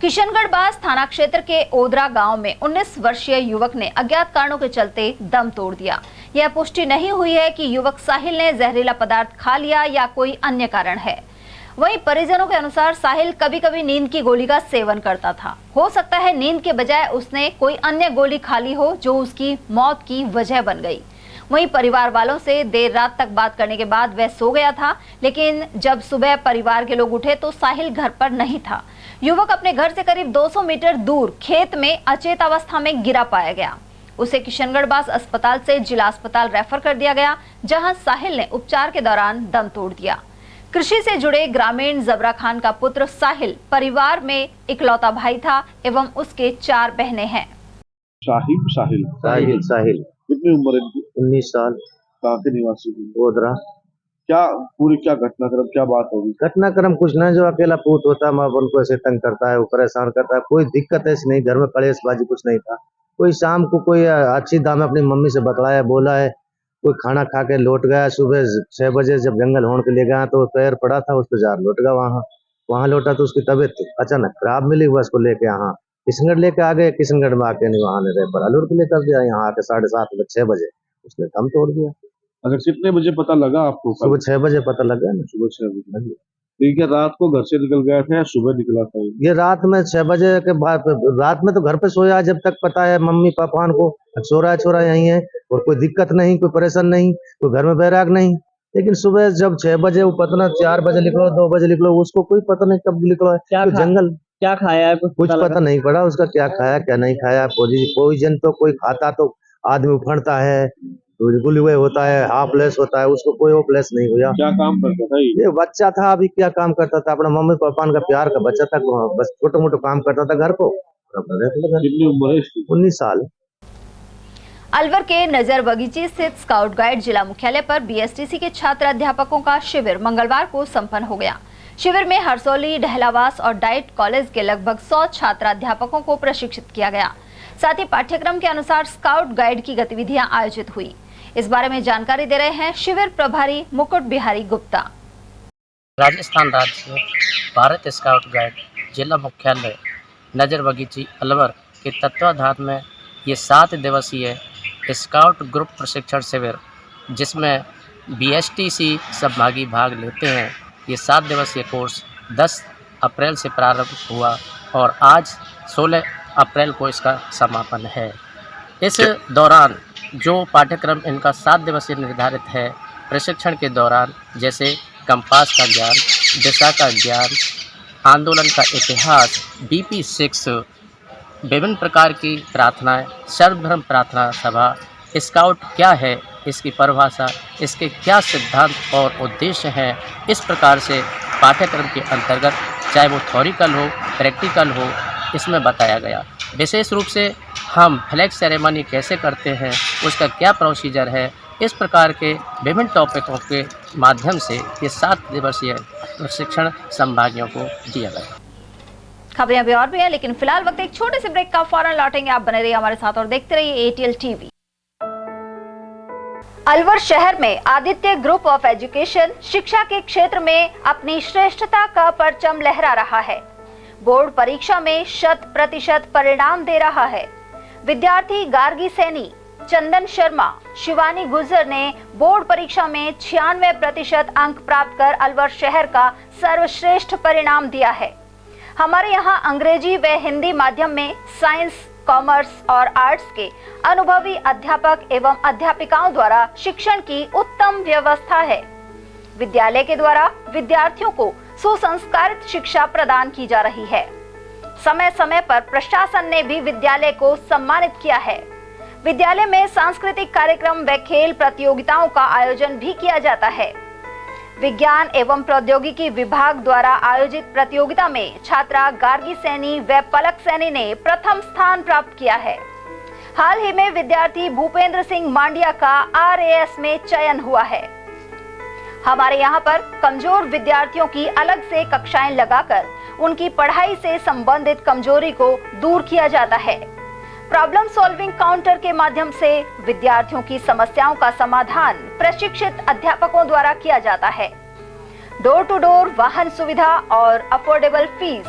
किशनगढ़ बास थाना क्षेत्र के ओदरा गांव में 19 वर्षीय युवक ने अज्ञात कारणों के चलते दम तोड़ दिया। यह पुष्टि नहीं हुई है कि युवक साहिल ने जहरीला पदार्थ खा लिया या कोई अन्य कारण है। वहीं परिजनों के अनुसार साहिल कभी कभी नींद की गोली का सेवन करता था। हो सकता है नींद के बजाय उसने कोई अन्य गोली खा ली हो जो उसकी मौत की वजह बन गई। वहीं परिवार वालों से देर रात तक बात करने के बाद वह सो गया था, लेकिन जब सुबह परिवार के लोग उठे तो साहिल घर पर नहीं था। युवक अपने घर से करीब 200 मीटर दूर खेत में अचेत अवस्था में गिरा पाया गया। उसे किशनगढ़ बास अस्पताल से जिला अस्पताल रेफर कर दिया गया, जहां साहिल ने उपचार के दौरान दम तोड़ दिया। कृषि से जुड़े ग्रामीण जबरा खान का पुत्र साहिल परिवार में इकलौता भाई था एवं उसके 4 बहनें हैं। साहिल। कितनी उम्र है इनकी? 19 साल। कहाँ के निवासी? ओदरा। क्या पूरी क्या घटनाक्रम क्या बात होगी? घटनाक्रम कुछ नहीं, जो अकेला पूत होता है माँ उनको ऐसे तंग करता है, वो परेशान करता है। कोई दिक्कत ऐसी नहीं, घर में कलेशबाजी कुछ नहीं था। कोई शाम को कोई अच्छी दाम अपनी मम्मी से बतलाया, बोला है, कोई खाना खा के लौट गया। सुबह 6 बजे जब जंगल होने के लिए गया तो पैर पड़ा था, उस पर जार लौट गया। वहाँ लौटा तो उसकी तबीयत अचानक खराब मिली, बस को लेके यहाँ किशनगढ़ लेके आ गए। किशनगढ़ में आके नहीं वहाँ रेफर अलूर के लिए कर दिया। यहाँ आके 7:30 6 बजे उसने दम तोड़ दिया। अगर कितने बजे पता लगा आपको? सुबह 6 बजे पता लगा ना। सुबह 6 बजे। ठीक है, रात को घर से निकल गया था या सुबह निकला था? ये रात में 6 बजे के बाद, रात में तो घर पे सोया जब तक पता है मम्मी पापा को। छोरा यही है और कोई दिक्कत नहीं, कोई परेशान नहीं, कोई घर में बैराग नहीं। लेकिन सुबह जब 6 बजे वो पता 4 बजे निकलो 2 बजे निकलो, उसको कोई पता नहीं कब निकलो है। तो जंगल क्या खाया है कुछ पता नहीं पड़ा उसका, क्या खाया क्या नहीं खाया। पॉइजन तो कोई खाता तो आदमी उफड़ता है, गुलवे होता है, हाफलेस होता है, उसको कोई ऑफलेस नहीं हुआ। क्या काम करता था ये बच्चा था, अभी क्या काम करता था, अपना मम्मी पापा का प्यार का बच्चा था, बस छोटे मोटे काम करता था घर को। कितनी उम्र है इसकी? 19 साल। अलवर के नजर बगीचे स्थित स्काउट गाइड जिला मुख्यालय पर बीएसटीसी के छात्र अध्यापकों का शिविर मंगलवार को संपन्न हो गया। शिविर में हरसौली, डहलावास और डाइट कॉलेज के लगभग 100 छात्र अध्यापकों को प्रशिक्षित किया गया। साथ ही पाठ्यक्रम के अनुसार स्काउट गाइड की गतिविधियां आयोजित हुई। इस बारे में जानकारी दे रहे हैं शिविर प्रभारी मुकुट बिहारी गुप्ता। राजस्थान राज्य भारत स्काउट गाइड जिला मुख्यालय नजर बगीची अलवर के तत्वाधान में ये 7 दिवसीय स्काउट ग्रुप प्रशिक्षण शिविर, जिसमें बीएसटीसी सहभागी भाग लेते हैं। ये 7 दिवसीय कोर्स 10 अप्रैल से प्रारंभ हुआ और आज 16 अप्रैल को इसका समापन है। इस दौरान जो पाठ्यक्रम इनका 7 दिवसीय निर्धारित है, प्रशिक्षण के दौरान जैसे कंपास का ज्ञान, दिशा का ज्ञान, आंदोलन का इतिहास, BP6, विभिन्न प्रकार की प्रार्थनाएं, सर्वधर्म प्रार्थना सभा, स्काउट क्या है, इसकी परिभाषा, इसके क्या सिद्धांत और उद्देश्य हैं, इस प्रकार से पाठ्यक्रम के अंतर्गत चाहे वो थ्योरिकल हो, प्रैक्टिकल हो, इसमें बताया गया। विशेष रूप से हम फ्लैग सेरेमनी कैसे करते हैं, उसका क्या प्रोसीजर है, इस प्रकार के विभिन्न टॉपिकों के माध्यम से ये 7 दिवसीय प्रशिक्षण संभागियों को दिया गया। खबरें अभी और भी हैं, लेकिन फिलहाल वक्त एक छोटे से ब्रेक का, फौरन लौटेंगे। आप बने रहिए हमारे साथ और देखते रहिए ATL TV। अलवर शहर में आदित्य ग्रुप ऑफ एजुकेशन शिक्षा के क्षेत्र में अपनी श्रेष्ठता का परचम लहरा रहा है। बोर्ड परीक्षा में 100% परिणाम दे रहा है। विद्यार्थी गार्गी सैनी, चंदन शर्मा, शिवानी गुर्जर ने बोर्ड परीक्षा में 96% अंक प्राप्त कर अलवर शहर का सर्वश्रेष्ठ परिणाम दिया है। हमारे यहाँ अंग्रेजी व हिंदी माध्यम में साइंस, कॉमर्स और आर्ट्स के अनुभवी अध्यापक एवं अध्यापिकाओं द्वारा शिक्षण की उत्तम व्यवस्था है। विद्यालय के द्वारा विद्यार्थियों को सुसंस्कारित शिक्षा प्रदान की जा रही है। समय समय पर प्रशासन ने भी विद्यालय को सम्मानित किया है। विद्यालय में सांस्कृतिक कार्यक्रम व खेल प्रतियोगिताओं का आयोजन भी किया जाता है। विज्ञान एवं प्रौद्योगिकी विभाग द्वारा आयोजित प्रतियोगिता में छात्रा गार्गी सैनी व पलक सैनी ने प्रथम स्थान प्राप्त किया है। हाल ही में विद्यार्थी भूपेंद्र सिंह मांडिया का RAS में चयन हुआ है। हमारे यहाँ पर कमजोर विद्यार्थियों की अलग से कक्षाएं लगाकर उनकी पढ़ाई से संबंधित कमजोरी को दूर किया जाता है। प्रॉब्लम सॉल्विंग काउंटर के माध्यम से विद्यार्थियों की समस्याओं का समाधान प्रशिक्षित अध्यापकों द्वारा किया जाता है। डोर टू डोर वाहन सुविधा और अफोर्डेबल फीस,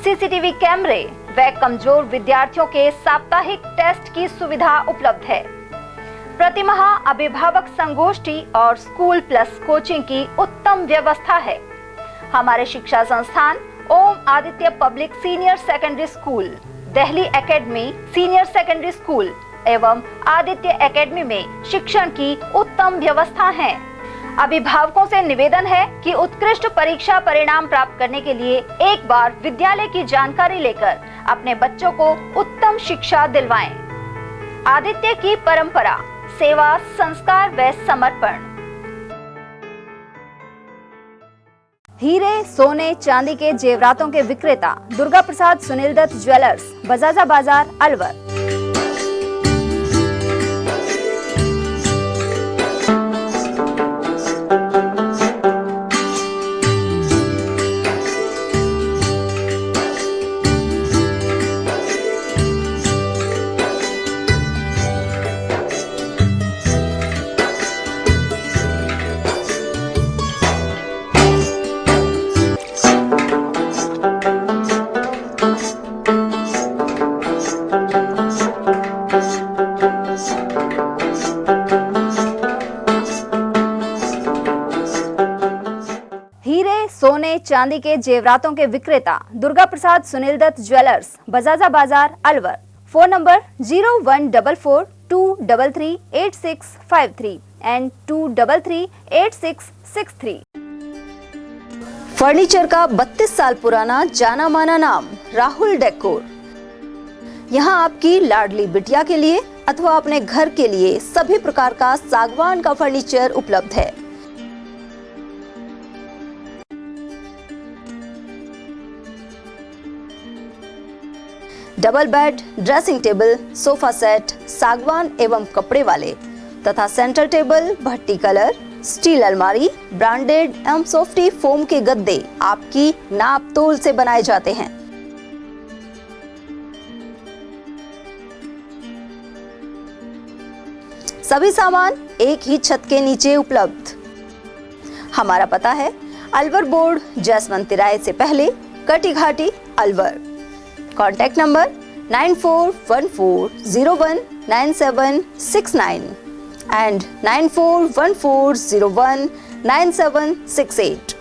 CCTV कैमरे व कमजोर विद्यार्थियों के साप्ताहिक टेस्ट की सुविधा उपलब्ध है। प्रतिमाह अभिभावक संगोष्ठी और स्कूल प्लस कोचिंग की उत्तम व्यवस्था है। हमारे शिक्षा संस्थान Om Aditya public senior secondary school, Delhi academy senior secondary school एवं आदित्य एकेडमी में शिक्षण की उत्तम व्यवस्था है। अभिभावकों से निवेदन है कि उत्कृष्ट परीक्षा परिणाम प्राप्त करने के लिए एक बार विद्यालय की जानकारी लेकर अपने बच्चों को उत्तम शिक्षा दिलवाएं। आदित्य की परंपरा, सेवा, संस्कार व समर्पण। हीरे, सोने, चांदी के जेवरातों के विक्रेता दुर्गा प्रसाद सुनील दत्त ज्वेलर्स, बजाजा बाजार, अलवर। चांदी के जेवरातों के विक्रेता दुर्गा प्रसाद सुनील दत्त ज्वेलर्स, बजाजा बाजार, Alwar. Phone number 0144233863 and 2338663। Furniture का 32 साल पुराना जाना माना नाम राहुल डेकोर। यहाँ आपकी लाडली बिटिया के लिए अथवा अपने घर के लिए सभी प्रकार का सागवान का फर्नीचर उपलब्ध है। Double bed, dressing table, sofa set सागवान एवं कपड़े वाले तथा सेंटर टेबल, भट्टी कलर, स्टील अलमारी, ब्रांडेड एवं सॉफ्टी फोम के गद्दे आपकी नाप तोल से बनाए जाते हैं। सभी सामान एक ही छत के नीचे उपलब्ध। हमारा पता है अलवर बोर्ड, जैसवंत तिराहे से पहले, Kati Ghati, Alwar. Contact number 9414019769 and 9414019768।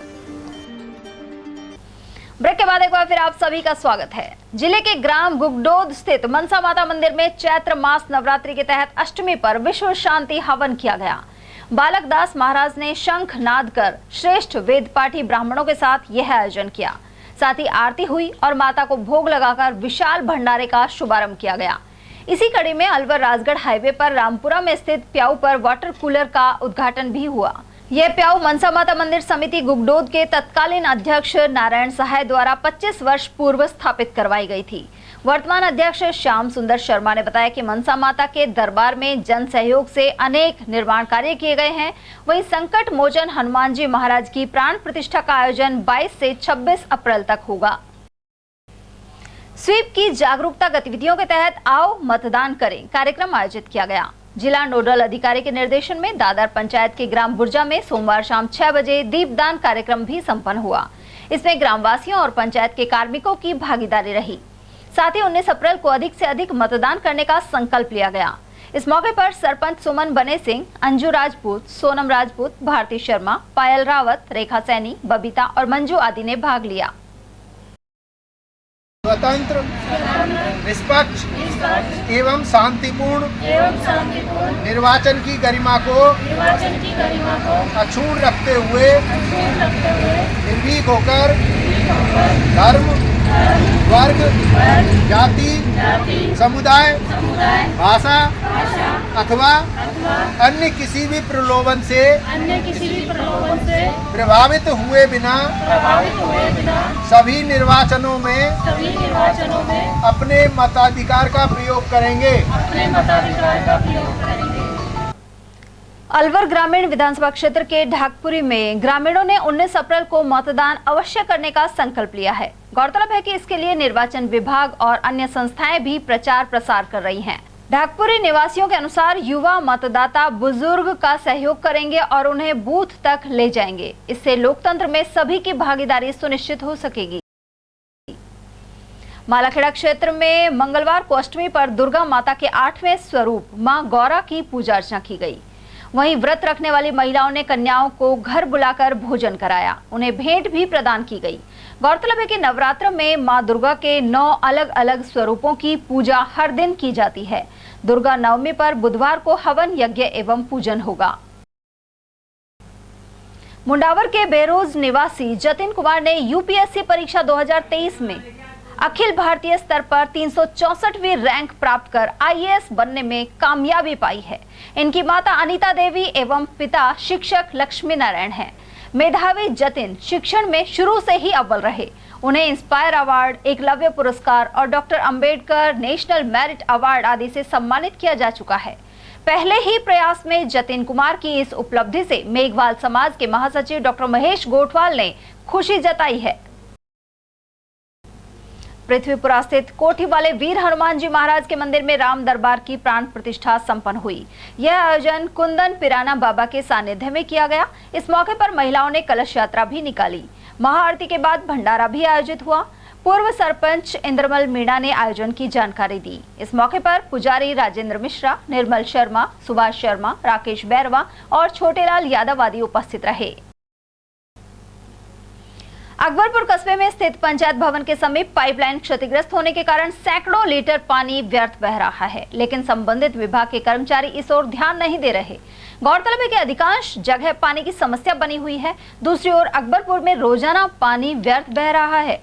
Break के बाद एक बार फिर आप सभी का स्वागत है। जिले के ग्राम गुगडोद स्थित मनसा माता मंदिर में चैत्र मास नवरात्रि के तहत अष्टमी पर विश्व शांति हवन किया गया। बालक दास महाराज ने शंख नाद कर श्रेष्ठ वेद पाठी ब्राह्मणों के साथ यह आयोजन किया। साथ ही आरती हुई और माता को भोग लगाकर विशाल भंडारे का शुभारंभ किया गया। इसी कड़ी में अलवर राजगढ़ हाईवे पर रामपुरा में स्थित प्याऊ पर वाटर कूलर का उद्घाटन भी हुआ। यह प्याऊ मनसा माता मंदिर समिति गुगडोद के तत्कालीन अध्यक्ष नारायण सहाय द्वारा 25 वर्ष पूर्व स्थापित करवाई गई थी। वर्तमान अध्यक्ष श्याम सुंदर शर्मा ने बताया कि मनसा माता के दरबार में जन सहयोग से अनेक निर्माण कार्य किए गए हैं। वहीं संकट मोचन हनुमान जी महाराज की प्राण प्रतिष्ठा का आयोजन 22 से 26 अप्रैल तक होगा। स्वीप की जागरूकता गतिविधियों के तहत आओ मतदान करें कार्यक्रम आयोजित किया गया। जिला नोडल अधिकारी के निर्देशन में दादर पंचायत के ग्राम बुर्जा में सोमवार शाम 6 बजे दीपदान कार्यक्रम भी संपन्न हुआ। इसमें ग्रामवासियों और पंचायत के कार्मिकों की भागीदारी रही। साथ ही 19 अप्रैल को अधिक से अधिक मतदान करने का संकल्प लिया गया। इस मौके पर सरपंच सुमन बने सिंह, अंजू राजपूत, सोनम राजपूत, भारती शर्मा, पायल रावत, रेखा सैनी, बबीता और मंजू आदि ने भाग लिया। स्वतंत्र, निष्पक्ष एवं शांतिपूर्ण निर्वाचन की गरिमा को अक्षुण्ण रखते हुए निर्भीक होकर धर्म, वर्ग, जाति, समुदाय, भाषा अथवा अन्य किसी भी प्रलोभन से प्रभावित हुए बिना सभी निर्वाचनों में अपने मताधिकार का प्रयोग करेंगे। अलवर ग्रामीण विधानसभा क्षेत्र के ढाकपुरी में ग्रामीणों ने 19 अप्रैल को मतदान अवश्य करने का संकल्प लिया है। गौरतलब है कि इसके लिए निर्वाचन विभाग और अन्य संस्थाएं भी प्रचार प्रसार कर रही हैं। ढाकपुरी निवासियों के अनुसार युवा मतदाता बुजुर्ग का सहयोग करेंगे और उन्हें बूथ तक ले जाएंगे। इससे लोकतंत्र में सभी की भागीदारी सुनिश्चित हो सकेगी। मालाखेड़ा क्षेत्र में मंगलवार को अष्टमी पर दुर्गा माता के 8वें स्वरूप मां गौरा की पूजा अर्चना की गई। वहीं व्रत रखने वाली महिलाओं ने कन्याओं को घर बुलाकर भोजन कराया। उन्हें भेंट भी प्रदान की गई। गौरतलब है कि नवरात्र में मां दुर्गा के 9 अलग अलग स्वरूपों की पूजा हर दिन की जाती है। दुर्गा नवमी पर बुधवार को हवन यज्ञ एवं पूजन होगा। मुंडावर के बेरोज निवासी जतिन कुमार ने यूपीएससी परीक्षा 2023 में अखिल भारतीय स्तर पर 364वीं रैंक प्राप्त कर आईएएस बनने में कामयाबी पाई है। इनकी माता अनीता देवी एवं पिता शिक्षक लक्ष्मी नारायण हैं। मेधावी जतिन शिक्षण में शुरू से ही अव्वल रहे। उन्हें इंस्पायर अवार्ड, एकलव्य पुरस्कार और doctor Ambedkar national merit award आदि से सम्मानित किया जा चुका है। पहले ही प्रयास में जतिन कुमार की इस उपलब्धि से मेघवाल समाज के महासचिव डॉक्टर महेश गोठवाल ने खुशी जताई है। पृथ्वीपुरा स्थित कोठी वाले वीर हनुमान जी महाराज के मंदिर में राम दरबार की प्राण प्रतिष्ठा संपन्न हुई। यह आयोजन कुंदन पिराना बाबा के सानिध्य में किया गया। इस मौके पर महिलाओं ने कलश यात्रा भी निकाली। महाआरती के बाद भंडारा भी आयोजित हुआ। पूर्व सरपंच इंद्रमल मीणा ने आयोजन की जानकारी दी। इस मौके पर पुजारी राजेंद्र मिश्रा, निर्मल शर्मा, सुभाष शर्मा, राकेश बैरवा और छोटेलाल यादव आदि उपस्थित रहे। अकबरपुर कस्बे में स्थित पंचायत भवन के समीप पाइपलाइन क्षतिग्रस्त होने के कारण सैकड़ों लीटर पानी व्यर्थ बह रहा है, लेकिन संबंधित विभाग के कर्मचारी इस ओर ध्यान नहीं दे रहे। गौरतलब है कि अधिकांश जगह पानी की समस्या बनी हुई है। दूसरी ओर अकबरपुर में रोजाना पानी व्यर्थ बह रहा है।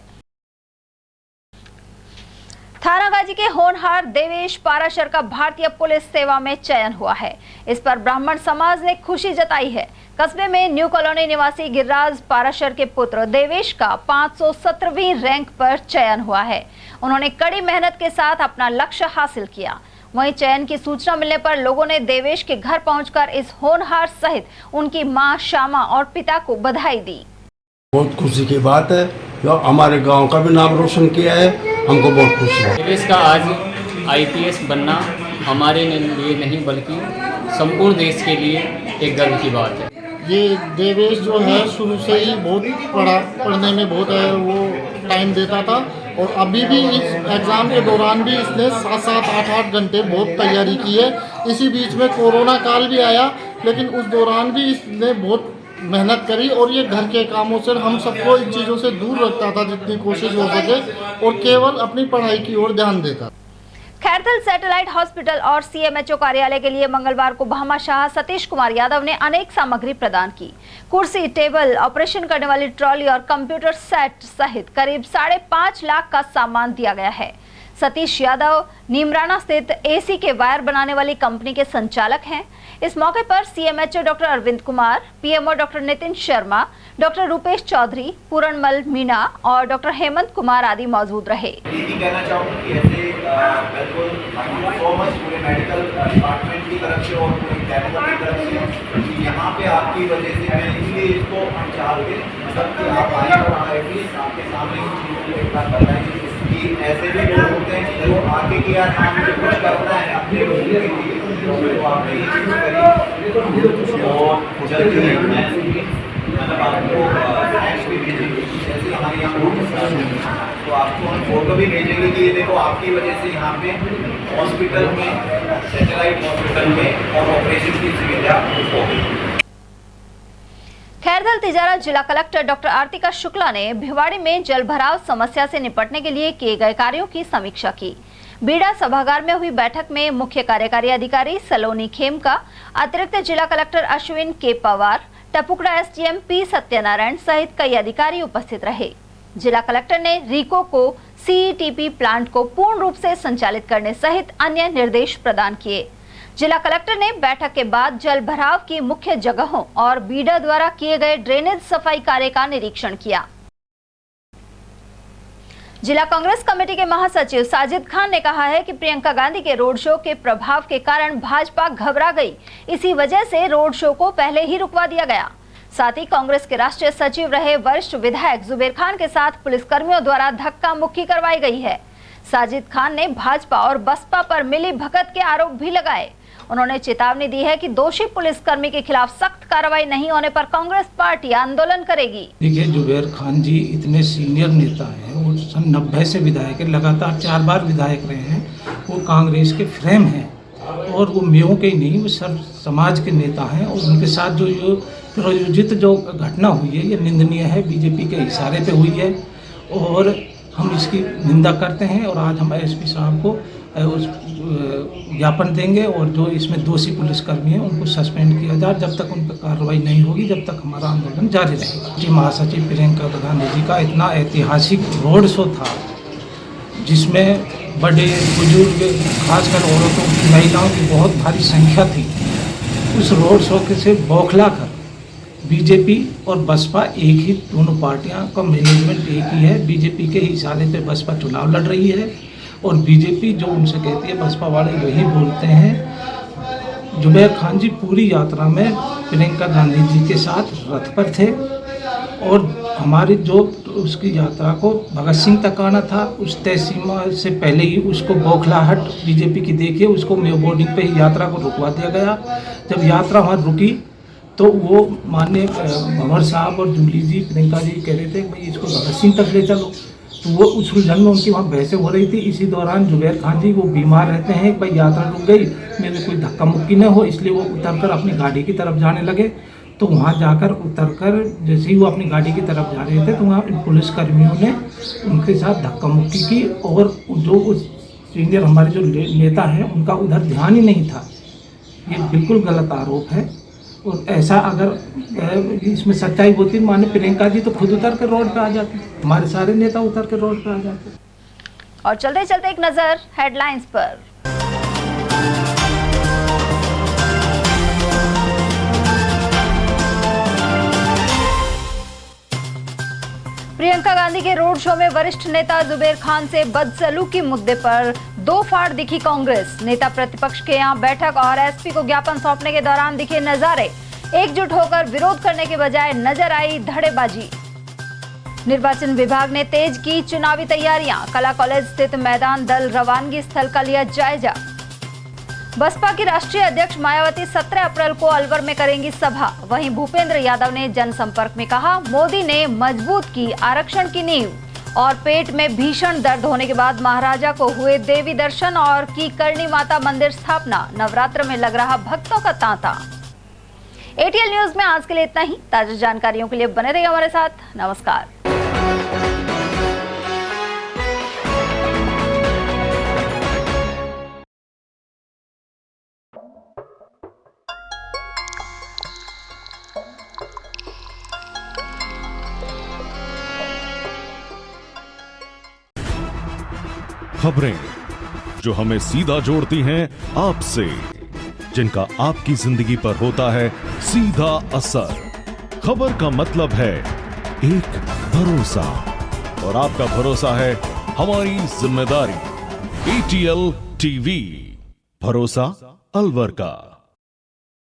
थानागाजी के होनहार देवेश पाराशर का भारतीय पुलिस सेवा में चयन हुआ है। इस पर ब्राह्मण समाज ने खुशी जताई है। कस्बे में न्यू कॉलोनी निवासी गिरिराज पाराशर के पुत्र देवेश का 517वीं रैंक पर चयन हुआ है। उन्होंने कड़ी मेहनत के साथ अपना लक्ष्य हासिल किया। वहीं चयन की सूचना मिलने पर लोगों ने देवेश के घर पहुंचकर इस होनहार सहित उनकी मां श्यामा और पिता को बधाई दी। बहुत खुशी की बात है, जो हमारे गांव का भी नाम रोशन किया है, हमको बहुत खुशी है। देवेश का आज IPS बनना हमारे लिए नहीं बल्कि संपूर्ण देश के लिए एक गर्व की बात है। ये देवेश जो है शुरू से ही बहुत पढ़ने में बहुत वो टाइम देता था और अभी भी इस एग्ज़ाम के दौरान भी इसने 7-7, 8-8 घंटे बहुत तैयारी की है। इसी बीच में कोरोना काल भी आया, लेकिन उस दौरान भी इसने बहुत मेहनत करी और ये घर के कामों से हम सबको इन चीज़ों से दूर रखता था जितनी कोशिश हो सके और केवल अपनी पढ़ाई की ओर ध्यान देता। खैरथल सैटेलाइट हॉस्पिटल और CMHO कार्यालय के लिए मंगलवार को भामाशाह सतीश कुमार यादव ने अनेक सामग्री प्रदान की। कुर्सी, टेबल, ऑपरेशन करने वाली ट्रॉली और कंप्यूटर सेट सहित करीब 5.5 लाख का सामान दिया गया है। सतीश यादव नीमराना स्थित AC के वायर बनाने वाली कंपनी के संचालक हैं। इस मौके पर CMHO doctor Arvind Kumar, PMO doctor Nitin Sharma, doctor Rupesh Chaudhary, Puranmal Meena और डॉक्टर हेमंत कुमार आदि मौजूद रहे। कहना चाहूँगा कि ऐसे बिल्कुल सो मच पूरे मेडिकल डिपार्टमेंट की तरफ से और पूरे कैबिनेट की तरफ से यहाँ पे आपकी वजह से मैं इसलिए इसको हम चाहते मतलब कि आप आए और एटलीस्ट आपके सामने इन चीज़ों को एक बार बताएं कि ऐसे भी लोग होते हैं जो आगे की यार काम जो कुछ करना है अपने लोगों के लिए तो आपने ये चीज़ करी और जल्दी मतलब आपको थैंक्स भी भेजेंगे। जैसे हमारे यहाँ तो आपको हम फोटो भी भेजेंगे कि ये देखो आपकी वजह से यहाँ पे हॉस्पिटल में, सैटेलाइट हॉस्पिटल में और ऑपरेशन की सुविधा हो गई। खैरथल तिजारा जिला कलेक्टर डॉक्टर आरतिका शुक्ला ने भिवाड़ी में जलभराव समस्या से निपटने के लिए किए गए कार्यों की समीक्षा की। बीड़ा सभागार में हुई बैठक में मुख्य कार्यकारी अधिकारी सलोनी खेमका, अतिरिक्त जिला कलेक्टर अश्विन के पवार, टपुकड़ा SDM P सत्यनारायण सहित कई अधिकारी उपस्थित रहे। जिला कलेक्टर ने रीको को CETP प्लांट को पूर्ण रूप से संचालित करने सहित अन्य निर्देश प्रदान किए। जिला कलेक्टर ने बैठक के बाद जल भराव की मुख्य जगहों और बीडा द्वारा किए गए ड्रेनेज सफाई कार्य का निरीक्षण किया। जिला कांग्रेस कमेटी के महासचिव साजिद खान ने कहा है कि प्रियंका गांधी के रोड शो के प्रभाव के कारण भाजपा घबरा गई, इसी वजह से रोड शो को पहले ही रुकवा दिया गया। साथ ही कांग्रेस के राष्ट्रीय सचिव रहे वरिष्ठ विधायक जुबेर खान के साथ पुलिसकर्मियों द्वारा धक्का मुक्की करवाई गई है। साजिद खान ने भाजपा और बसपा पर मिली भगत के आरोप भी लगाए। उन्होंने चेतावनी दी है कि दोषी पुलिसकर्मी के खिलाफ सख्त कार्रवाई नहीं होने पर कांग्रेस पार्टी आंदोलन करेगी। देखिए, जुबेर खान जी इतने सीनियर नेता हैं, वो सन 90 से विधायक है, लगातार 4 बार विधायक रहे हैं। वो कांग्रेस के फ्रेम हैं और वो मेयों के ही नहीं, वो सर्व समाज के नेता हैं। और उनके साथ जो प्रायोजित जो घटना हुई है ये निंदनीय है, बीजेपी के इशारे पे हुई है और हम इसकी निंदा करते हैं। और आज हम एसपी साहब को उस ज्ञापन देंगे और जो इसमें दोषी पुलिसकर्मी हैं उनको सस्पेंड किया जाए। जब तक उन पर कार्रवाई नहीं होगी जब तक हमारा आंदोलन जारी रहेगा। जी, महासचिव प्रियंका गांधी जी का इतना ऐतिहासिक रोड शो था जिसमें बड़े बुजुर्ग, खासकर औरतों की, महिलाओं की बहुत भारी संख्या थी। उस रोड शो के से बौखला कर बीजेपी और बसपा एक ही, दोनों पार्टियां का मैनेजमेंट एक ही है। बीजेपी के इशारे पे बसपा चुनाव लड़ रही है और बीजेपी जो उनसे कहती है बसपा वाले वही बोलते हैं। जुबेर खान जी पूरी यात्रा में प्रियंका गांधी जी के साथ रथ पर थे और हमारी जो उसकी यात्रा को भगत सिंह तक आना था, उस तय सीमा से पहले ही उसको बौखलाहट बीजेपी की देखिए, उसको बोर्डिंग पे ही यात्रा को रुकवा दिया गया। जब यात्रा वहाँ रुकी तो वो माननीय भंवर साहब और जूली जी, प्रियंका जी कह रहे थे भाई इसको भगत सिंह तक ले चलो, तो वो उस उलझन में उनकी वहाँ बहसें हो रही थी। इसी दौरान जुबेर खान जी वो बीमार रहते हैं, भाई यात्रा रुक गई, मेरे कोई धक्का मुक्की न हो, इसलिए वो उतरकर अपनी गाड़ी की तरफ जाने लगे। तो वहाँ जाकर उतरकर जैसे ही वो अपनी गाड़ी की तरफ जा रहे थे तो वहाँ पुलिसकर्मियों ने उनके साथ धक्का मुक्की की और जो उस सीनियर हमारे जो नेता हैं उनका उधर ध्यान ही नहीं था। ये बिल्कुल गलत आरोप है और ऐसा अगर इसमें सच्चाई होती माने प्रियंका जी तो खुद उतर कर रोड पे आ जाते, हमारे सारे नेता उतर कर रोड पे आ जाते। और चलते चलते एक नजर हेडलाइंस पर। प्रियंका गांधी के रोड शो में वरिष्ठ नेता जुबेर खान से बदसलूकी मुद्दे पर दो फाड़ दिखी कांग्रेस। नेता प्रतिपक्ष के यहां बैठक और एसपी को ज्ञापन सौंपने के दौरान दिखे नजारे। एकजुट होकर विरोध करने के बजाय नजर आई धड़ेबाजी। निर्वाचन विभाग ने तेज की चुनावी तैयारियां। कला कॉलेज स्थित मैदान दल रवानगी स्थल का लिया जायजा। बसपा की राष्ट्रीय अध्यक्ष मायावती 17 अप्रैल को अलवर में करेंगी सभा। वहीं भूपेंद्र यादव ने जनसंपर्क में कहा, मोदी ने मजबूत की आरक्षण की नींव। और पेट में भीषण दर्द होने के बाद महाराजा को हुए देवी दर्शन और की करणी माता मंदिर स्थापना। नवरात्र में लग रहा भक्तों का तांता। एटीएल न्यूज में आज के लिए इतना ही। ताजा जानकारियों के लिए बने रहिए हमारे साथ। नमस्कार। खबरें जो हमें सीधा जोड़ती हैं आपसे, जिनका आपकी जिंदगी पर होता है सीधा असर। खबर का मतलब है एक भरोसा और आपका भरोसा है हमारी जिम्मेदारी। एटीएल टीवी, भरोसा अलवर का।